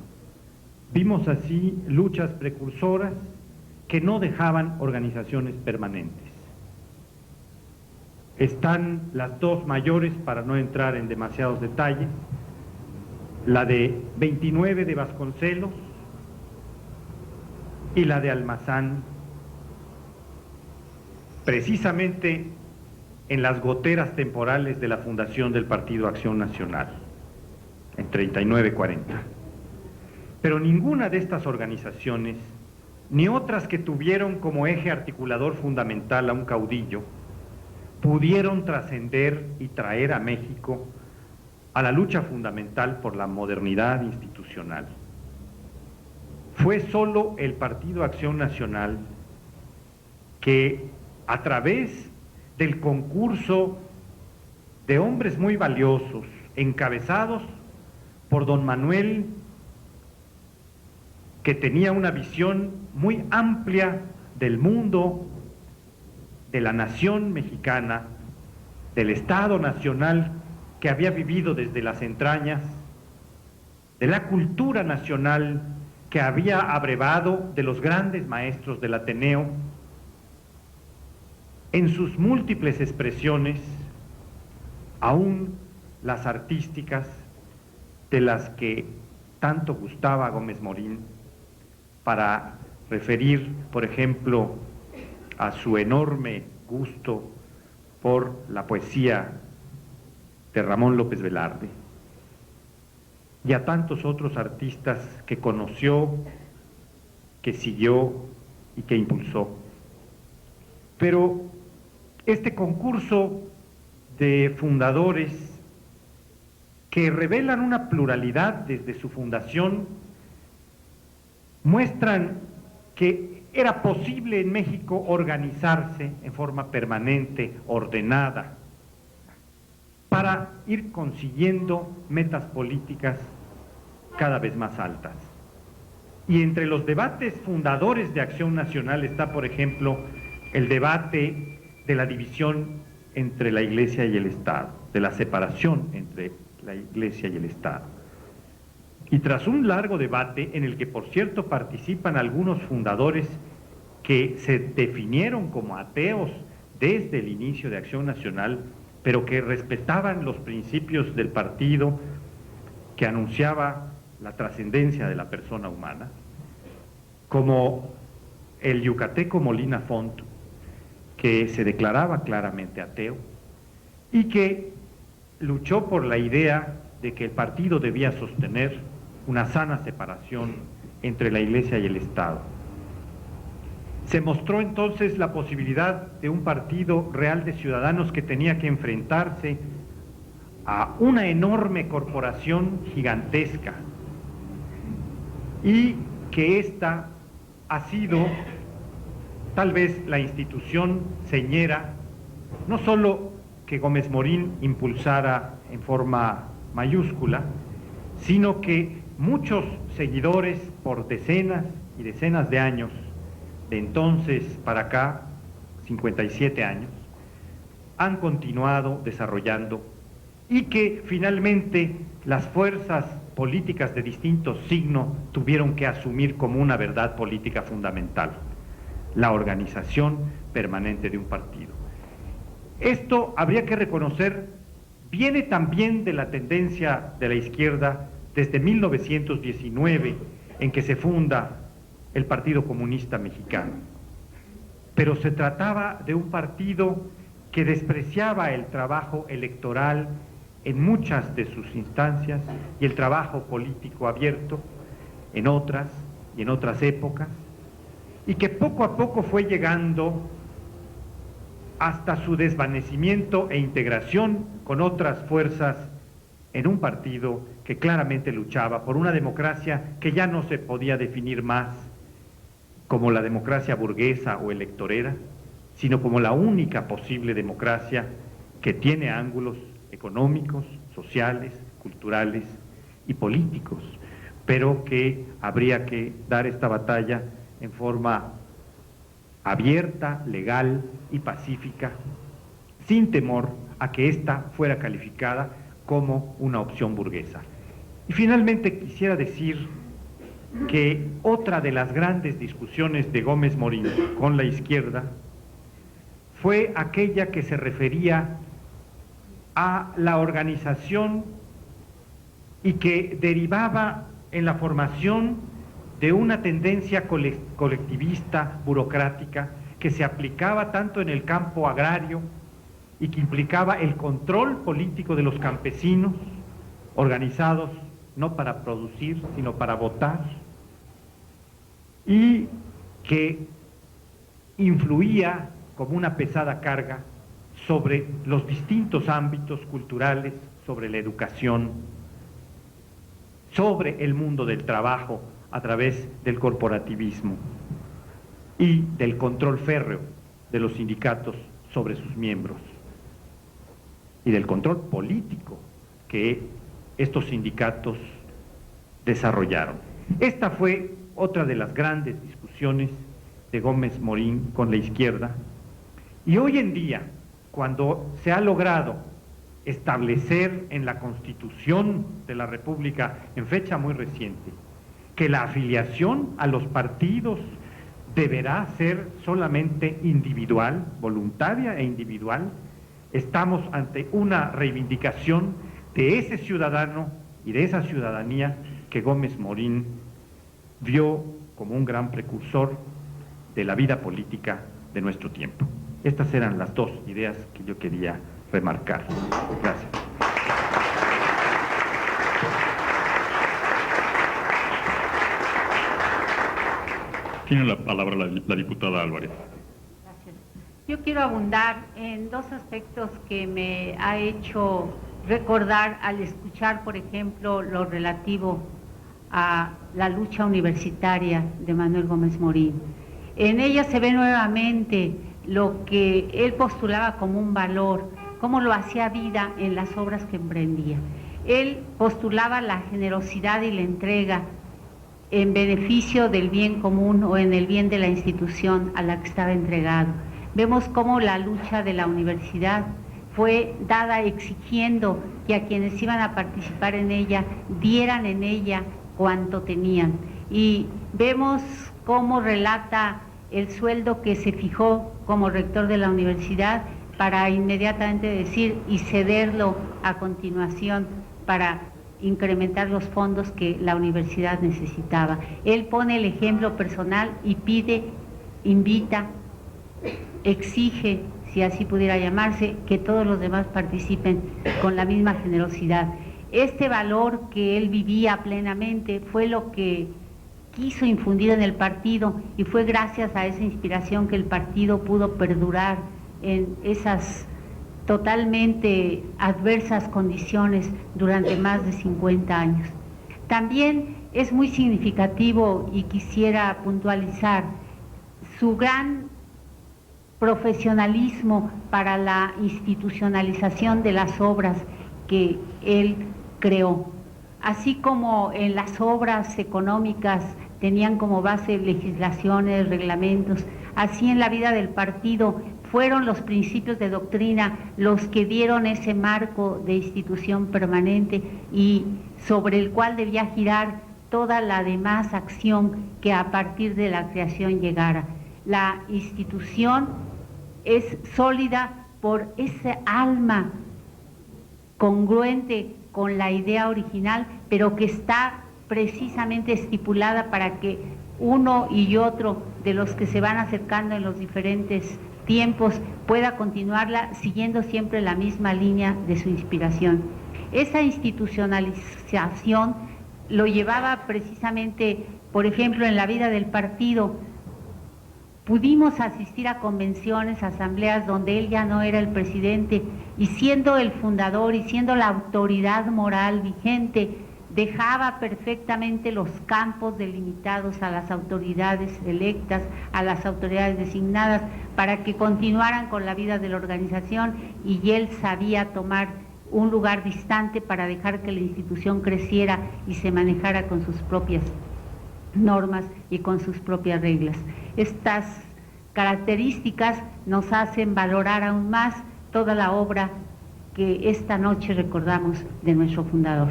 Vimos así luchas precursoras que no dejaban organizaciones permanentes. Están las dos mayores, para no entrar en demasiados detalles, la de 29 de Vasconcelos y la de Almazán, precisamente en las goteras temporales de la fundación del Partido Acción Nacional, en 39-40. Pero ninguna de estas organizaciones, ni otras que tuvieron como eje articulador fundamental a un caudillo, pudieron trascender y traer a México a la lucha fundamental por la modernidad institucional. Fue solo el Partido Acción Nacional que, a través del concurso de hombres muy valiosos, encabezados por don Manuel, que tenía una visión muy amplia del mundo, de la nación mexicana, del Estado nacional que había vivido desde las entrañas, de la cultura nacional que había abrevado de los grandes maestros del Ateneo, en sus múltiples expresiones, aún las artísticas, de las que tanto gustaba Gómez Morín, para referir, por ejemplo, a su enorme gusto por la poesía de Ramón López Velarde, y a tantos otros artistas que conoció, que siguió y que impulsó. Pero este concurso de fundadores que revelan una pluralidad desde su fundación, muestran que era posible en México organizarse en forma permanente, ordenada, para ir consiguiendo metas políticas cada vez más altas. Y entre los debates fundadores de Acción Nacional está, por ejemplo, el debate de la división entre la Iglesia y el Estado, de la separación entre la Iglesia y el Estado. Y tras un largo debate, en el que por cierto participan algunos fundadores que se definieron como ateos desde el inicio de Acción Nacional, pero que respetaban los principios del partido, que anunciaba la trascendencia de la persona humana, como el yucateco Molina Font, que se declaraba claramente ateo y que luchó por la idea de que el partido debía sostener una sana separación entre la Iglesia y el Estado. Se mostró entonces la posibilidad de un partido real de ciudadanos que tenía que enfrentarse a una enorme corporación gigantesca, y que esta ha sido tal vez la institución señera, no solo que que Gómez Morín impulsara en forma mayúscula, sino que muchos seguidores por decenas y decenas de años, de entonces para acá, 57 años, han continuado desarrollando y que finalmente las fuerzas políticas de distinto signo tuvieron que asumir como una verdad política fundamental: la organización permanente de un partido. Esto, habría que reconocer, viene también de la tendencia de la izquierda desde 1919, en que se funda el Partido Comunista Mexicano. Pero se trataba de un partido que despreciaba el trabajo electoral en muchas de sus instancias y el trabajo político abierto en otras y en otras épocas, y que poco a poco fue llegando hasta su desvanecimiento e integración con otras fuerzas en un partido que claramente luchaba por una democracia que ya no se podía definir más como la democracia burguesa o electorera, sino como la única posible democracia que tiene ángulos económicos, sociales, culturales y políticos, pero que habría que dar esta batalla en forma abierta, legal y pacífica, sin temor a que ésta fuera calificada como una opción burguesa. Y finalmente quisiera decir que otra de las grandes discusiones de Gómez Morín con la izquierda fue aquella que se refería a la organización y que derivaba en la formación de una tendencia colectivista, burocrática, que se aplicaba tanto en el campo agrario y que implicaba el control político de los campesinos, organizados no para producir, sino para votar, y que influía como una pesada carga sobre los distintos ámbitos culturales, sobre la educación, sobre el mundo del trabajo a través del corporativismo y del control férreo de los sindicatos sobre sus miembros y del control político que estos sindicatos desarrollaron. Esta fue otra de las grandes discusiones de Gómez Morín con la izquierda, y hoy en día, cuando se ha logrado establecer en la Constitución de la República, en fecha muy reciente, que la afiliación a los partidos deberá ser solamente individual, voluntaria e individual, estamos ante una reivindicación de ese ciudadano y de esa ciudadanía que Gómez Morín vio como un gran precursor de la vida política de nuestro tiempo. Estas eran las dos ideas que yo quería remarcar. Gracias. Tiene la palabra la diputada Álvarez. Gracias. Yo quiero abundar en dos aspectos que me ha hecho recordar al escuchar, por ejemplo, lo relativo a la lucha universitaria de Manuel Gómez Morín. En ella se ve nuevamente lo que él postulaba como un valor, cómo lo hacía vida en las obras que emprendía. Él postulaba la generosidad y la entrega en beneficio del bien común o en el bien de la institución a la que estaba entregado. Vemos cómo la lucha de la universidad fue dada exigiendo que a quienes iban a participar en ella dieran en ella cuanto tenían. Y vemos cómo relata el sueldo que se fijó como rector de la universidad para inmediatamente decir y cederlo a continuación para incrementar los fondos que la universidad necesitaba. Él pone el ejemplo personal y pide, invita, exige, si así pudiera llamarse, que todos los demás participen con la misma generosidad. Este valor que él vivía plenamente fue lo que quiso infundir en el partido, y fue gracias a esa inspiración que el partido pudo perdurar en esas totalmente adversas condiciones durante más de 50 años. También es muy significativo, y quisiera puntualizar, su gran profesionalismo para la institucionalización de las obras que él creó. Así como en las obras económicas tenían como base legislaciones, reglamentos, así en la vida del partido fueron los principios de doctrina los que dieron ese marco de institución permanente y sobre el cual debía girar toda la demás acción que a partir de la creación llegara. La institución es sólida por ese alma congruente con la idea original, pero que está precisamente estipulada para que uno y otro de los que se van acercando en los diferentes tiempos pueda continuarla siguiendo siempre la misma línea de su inspiración. Esa institucionalización lo llevaba precisamente, por ejemplo, en la vida del partido. Pudimos asistir a convenciones, asambleas donde él ya no era el presidente y siendo el fundador y siendo la autoridad moral vigente, dejaba perfectamente los campos delimitados a las autoridades electas, a las autoridades designadas, para que continuaran con la vida de la organización y él sabía tomar un lugar distante para dejar que la institución creciera y se manejara con sus propias normas y con sus propias reglas. Estas características nos hacen valorar aún más toda la obra que esta noche recordamos de nuestro fundador.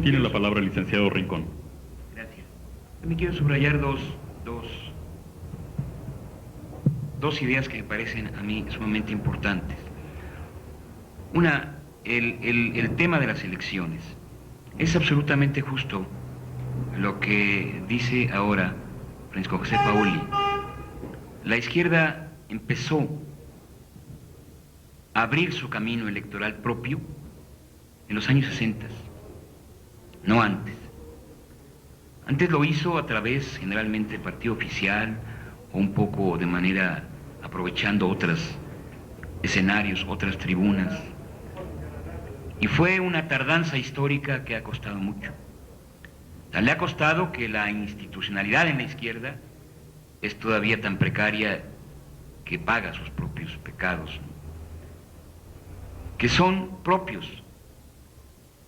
Tiene la palabra el licenciado Rincón. Gracias. Me quiero subrayar dos ideas que me parecen a mí sumamente importantes. Una, el tema de las elecciones. Es absolutamente justo lo que dice ahora Francisco José Paoli. La izquierda empezó a abrir su camino electoral propio en los años 60, no antes. Antes lo hizo a través generalmente del partido oficial o un poco de manera aprovechando otros escenarios, otras tribunas. Y fue una tardanza histórica que ha costado mucho. Le ha costado que la institucionalidad en la izquierda es todavía tan precaria que paga sus propios pecados, que son propios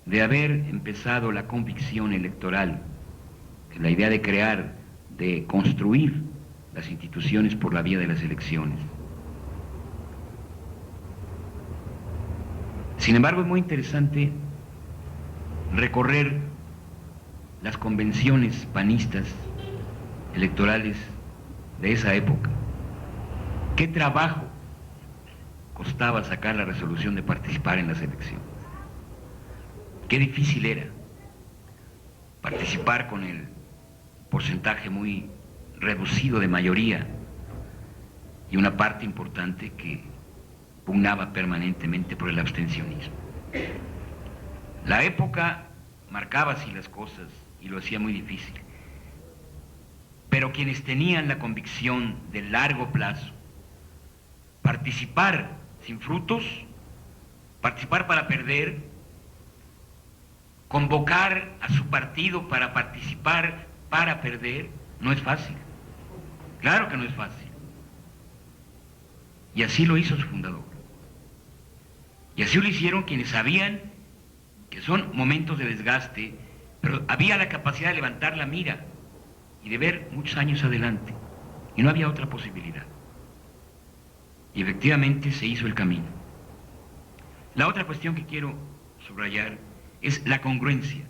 de haber empezado la convicción electoral, la idea de crear, de construir las instituciones por la vía de las elecciones. Sin embargo, es muy interesante recorrer las convenciones panistas electorales de esa época. ¿Qué trabajo costaba sacar la resolución de participar en las elecciones? Qué difícil era participar con el porcentaje muy reducido de mayoría y una parte importante que pugnaba permanentemente por el abstencionismo. La época marcaba así las cosas y lo hacía muy difícil. Pero quienes tenían la convicción de largo plazo, participar sin frutos, participar para perder, convocar a su partido para participar para perder, no es fácil. Claro que no es fácil. Y así lo hizo su fundador. Y así lo hicieron quienes sabían que son momentos de desgaste, pero había la capacidad de levantar la mira y de ver muchos años adelante. Y no había otra posibilidad. Y efectivamente se hizo el camino. La otra cuestión que quiero subrayar es la congruencia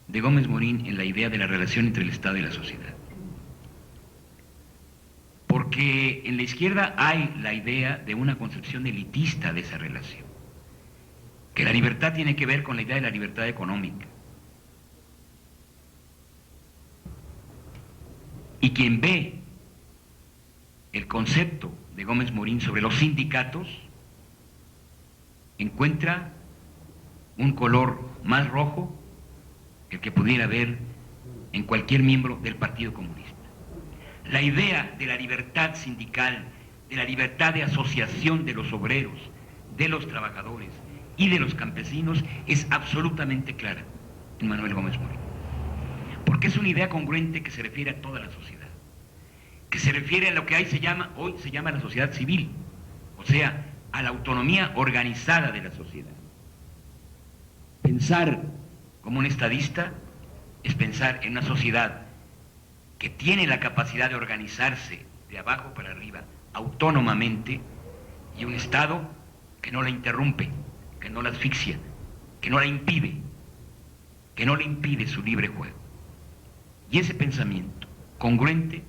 de Gómez Morín en la idea de la relación entre el Estado y la sociedad. Porque en la izquierda hay la idea de una concepción elitista de esa relación, que la libertad tiene que ver con la idea de la libertad económica. Y quien ve el concepto de Gómez Morín sobre los sindicatos, encuentra un color más rojo que el que pudiera ver en cualquier miembro del Partido Comunista. La idea de la libertad sindical, de la libertad de asociación de los obreros, de los trabajadores, y de los campesinos es absolutamente clara en Manuel Gómez Morín. Porque es una idea congruente que se refiere a toda la sociedad, que se refiere a lo que hoy se llama la sociedad civil, o sea, a la autonomía organizada de la sociedad. Pensar como un estadista es pensar en una sociedad que tiene la capacidad de organizarse de abajo para arriba, autónomamente, y un Estado que no la interrumpe, que no la asfixia, que no la impide, que no le impide su libre juego. Y ese pensamiento congruente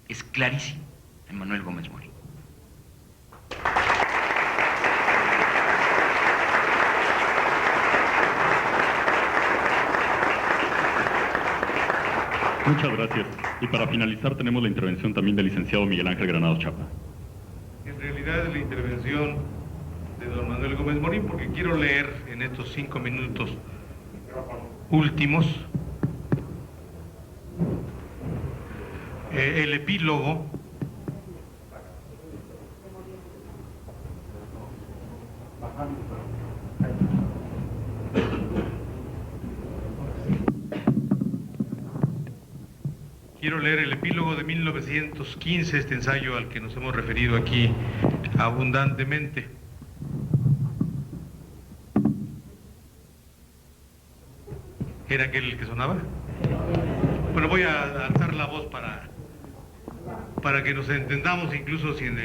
es clarísimo en Manuel Gómez Morín. Muchas gracias. Y para finalizar tenemos la intervención también del licenciado Miguel Ángel Granados Chapa. En realidad es la intervención de don Manuel Gómez Morín, porque quiero leer en estos 5 minutos últimos el epílogo de 1915, este ensayo al que nos hemos referido aquí abundantemente. ¿Era aquel el que sonaba? Bueno, voy a alzar la voz para que nos entendamos, incluso sin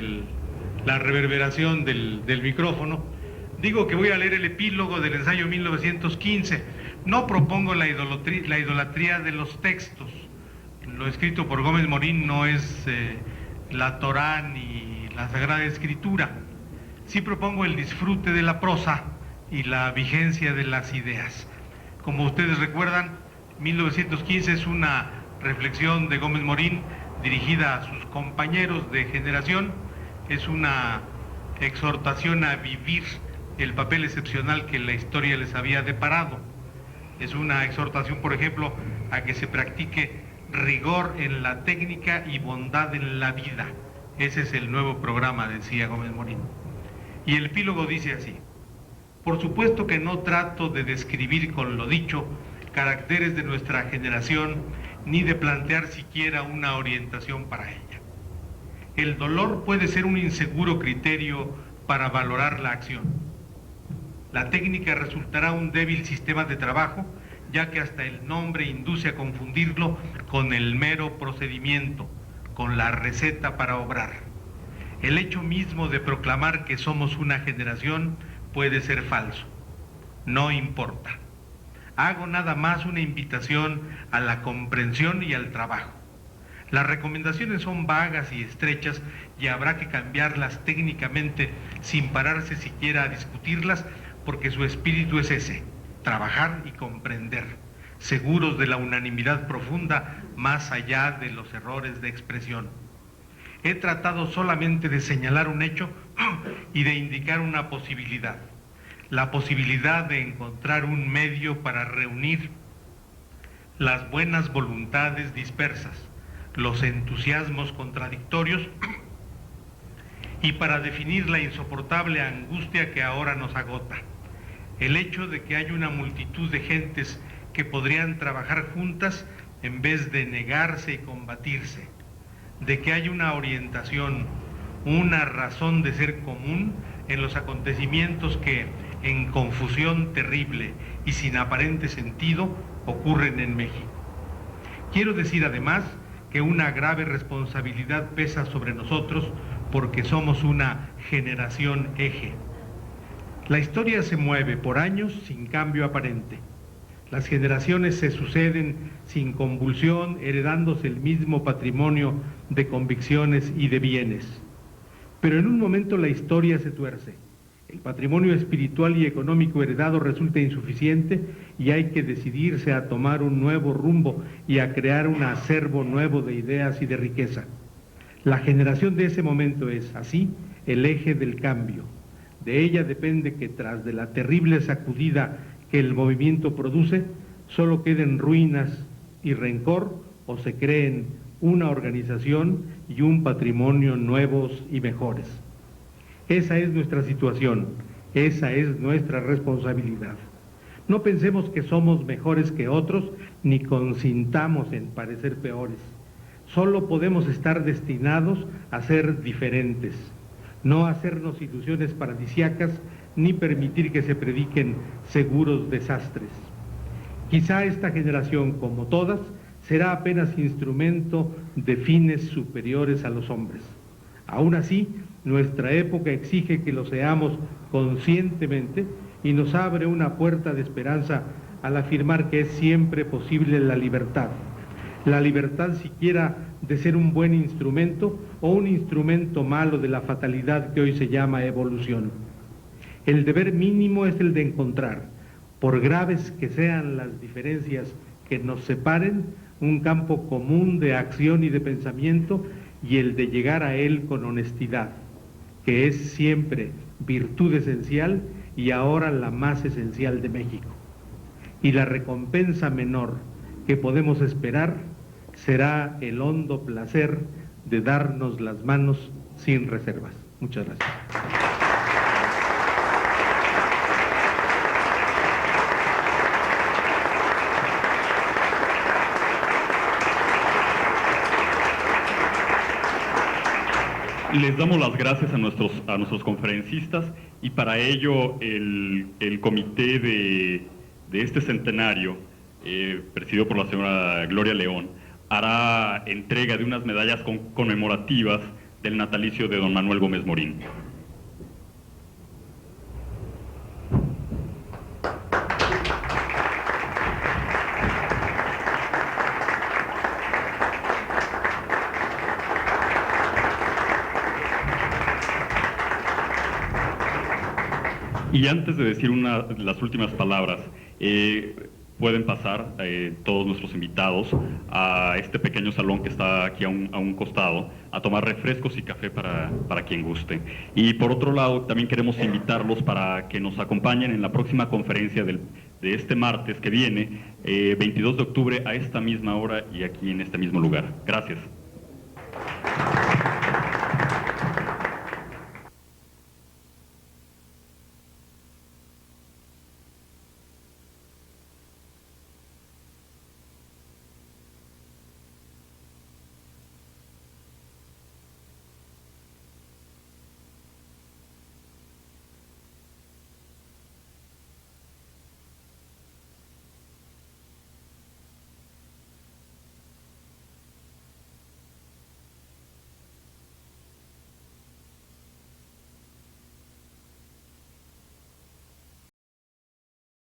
la reverberación del micrófono. Digo que voy a leer el epílogo del ensayo 1915. No propongo la idolatría de los textos. Lo escrito por Gómez Morín no es la Torá ni la Sagrada Escritura. Sí propongo el disfrute de la prosa y la vigencia de las ideas. Como ustedes recuerdan, 1915 es una reflexión de Gómez Morín dirigida a sus compañeros de generación. Es una exhortación a vivir el papel excepcional que la historia les había deparado. Es una exhortación, por ejemplo, a que se practique rigor en la técnica y bondad en la vida. Ese es el nuevo programa, decía Gómez Morín. Y el epílogo dice así: por supuesto que no trato de describir con lo dicho caracteres de nuestra generación, ni de plantear siquiera una orientación para ella. El dolor puede ser un inseguro criterio para valorar la acción. La técnica resultará un débil sistema de trabajo, ya que hasta el nombre induce a confundirlo con el mero procedimiento, con la receta para obrar. El hecho mismo de proclamar que somos una generación puede ser falso. No importa. Hago nada más una invitación a la comprensión y al trabajo. Las recomendaciones son vagas y estrechas y habrá que cambiarlas técnicamente sin pararse siquiera a discutirlas, porque su espíritu es ese: trabajar y comprender, seguros de la unanimidad profunda más allá de los errores de expresión. He tratado solamente de señalar un hecho y de indicar una posibilidad, la posibilidad de encontrar un medio para reunir las buenas voluntades dispersas, los entusiasmos contradictorios y para definir la insoportable angustia que ahora nos agota. El hecho de que hay una multitud de gentes que podrían trabajar juntas en vez de negarse y combatirse, de que hay una orientación, una razón de ser común en los acontecimientos que, en confusión terrible y sin aparente sentido, ocurren en México. Quiero decir además que una grave responsabilidad pesa sobre nosotros porque somos una generación eje. La historia se mueve por años sin cambio aparente. Las generaciones se suceden sin convulsión, heredándose el mismo patrimonio de convicciones y de bienes. Pero en un momento la historia se tuerce. El patrimonio espiritual y económico heredado resulta insuficiente y hay que decidirse a tomar un nuevo rumbo y a crear un acervo nuevo de ideas y de riqueza. La generación de ese momento es, así, el eje del cambio. De ella depende que tras de la terrible sacudida que el movimiento produce, solo queden ruinas y rencor, o se creen una organización y un patrimonio nuevos y mejores. Esa es nuestra situación, Esa es nuestra responsabilidad. No pensemos que somos mejores que otros, ni consintamos en parecer peores. Solo podemos estar destinados a ser diferentes, no hacernos ilusiones paradisíacas, ni permitir que se prediquen seguros desastres. Quizá esta generación, como todas, será apenas instrumento de fines superiores a los hombres. Aún así, nuestra época exige que lo seamos conscientemente y nos abre una puerta de esperanza al afirmar que es siempre posible la libertad siquiera de ser un buen instrumento o un instrumento malo de la fatalidad que hoy se llama evolución. El deber mínimo es el de encontrar, por graves que sean las diferencias que nos separen, un campo común de acción y de pensamiento, y el de llegar a él con honestidad, que es siempre virtud esencial y ahora la más esencial de México. Y la recompensa menor que podemos esperar será el hondo placer de darnos las manos sin reservas. Muchas gracias. Les damos las gracias a nuestros conferencistas, y para ello el comité de este centenario, presidido por la señora Gloria León, hará entrega de unas medallas conmemorativas del natalicio de don Manuel Gómez Morín. Y antes de decir las últimas palabras, pueden pasar todos nuestros invitados a este pequeño salón que está aquí a un costado, a tomar refrescos y café para quien guste. Y por otro lado, también queremos invitarlos para que nos acompañen en la próxima conferencia de este martes que viene, 22 de octubre, a esta misma hora y aquí en este mismo lugar. Gracias.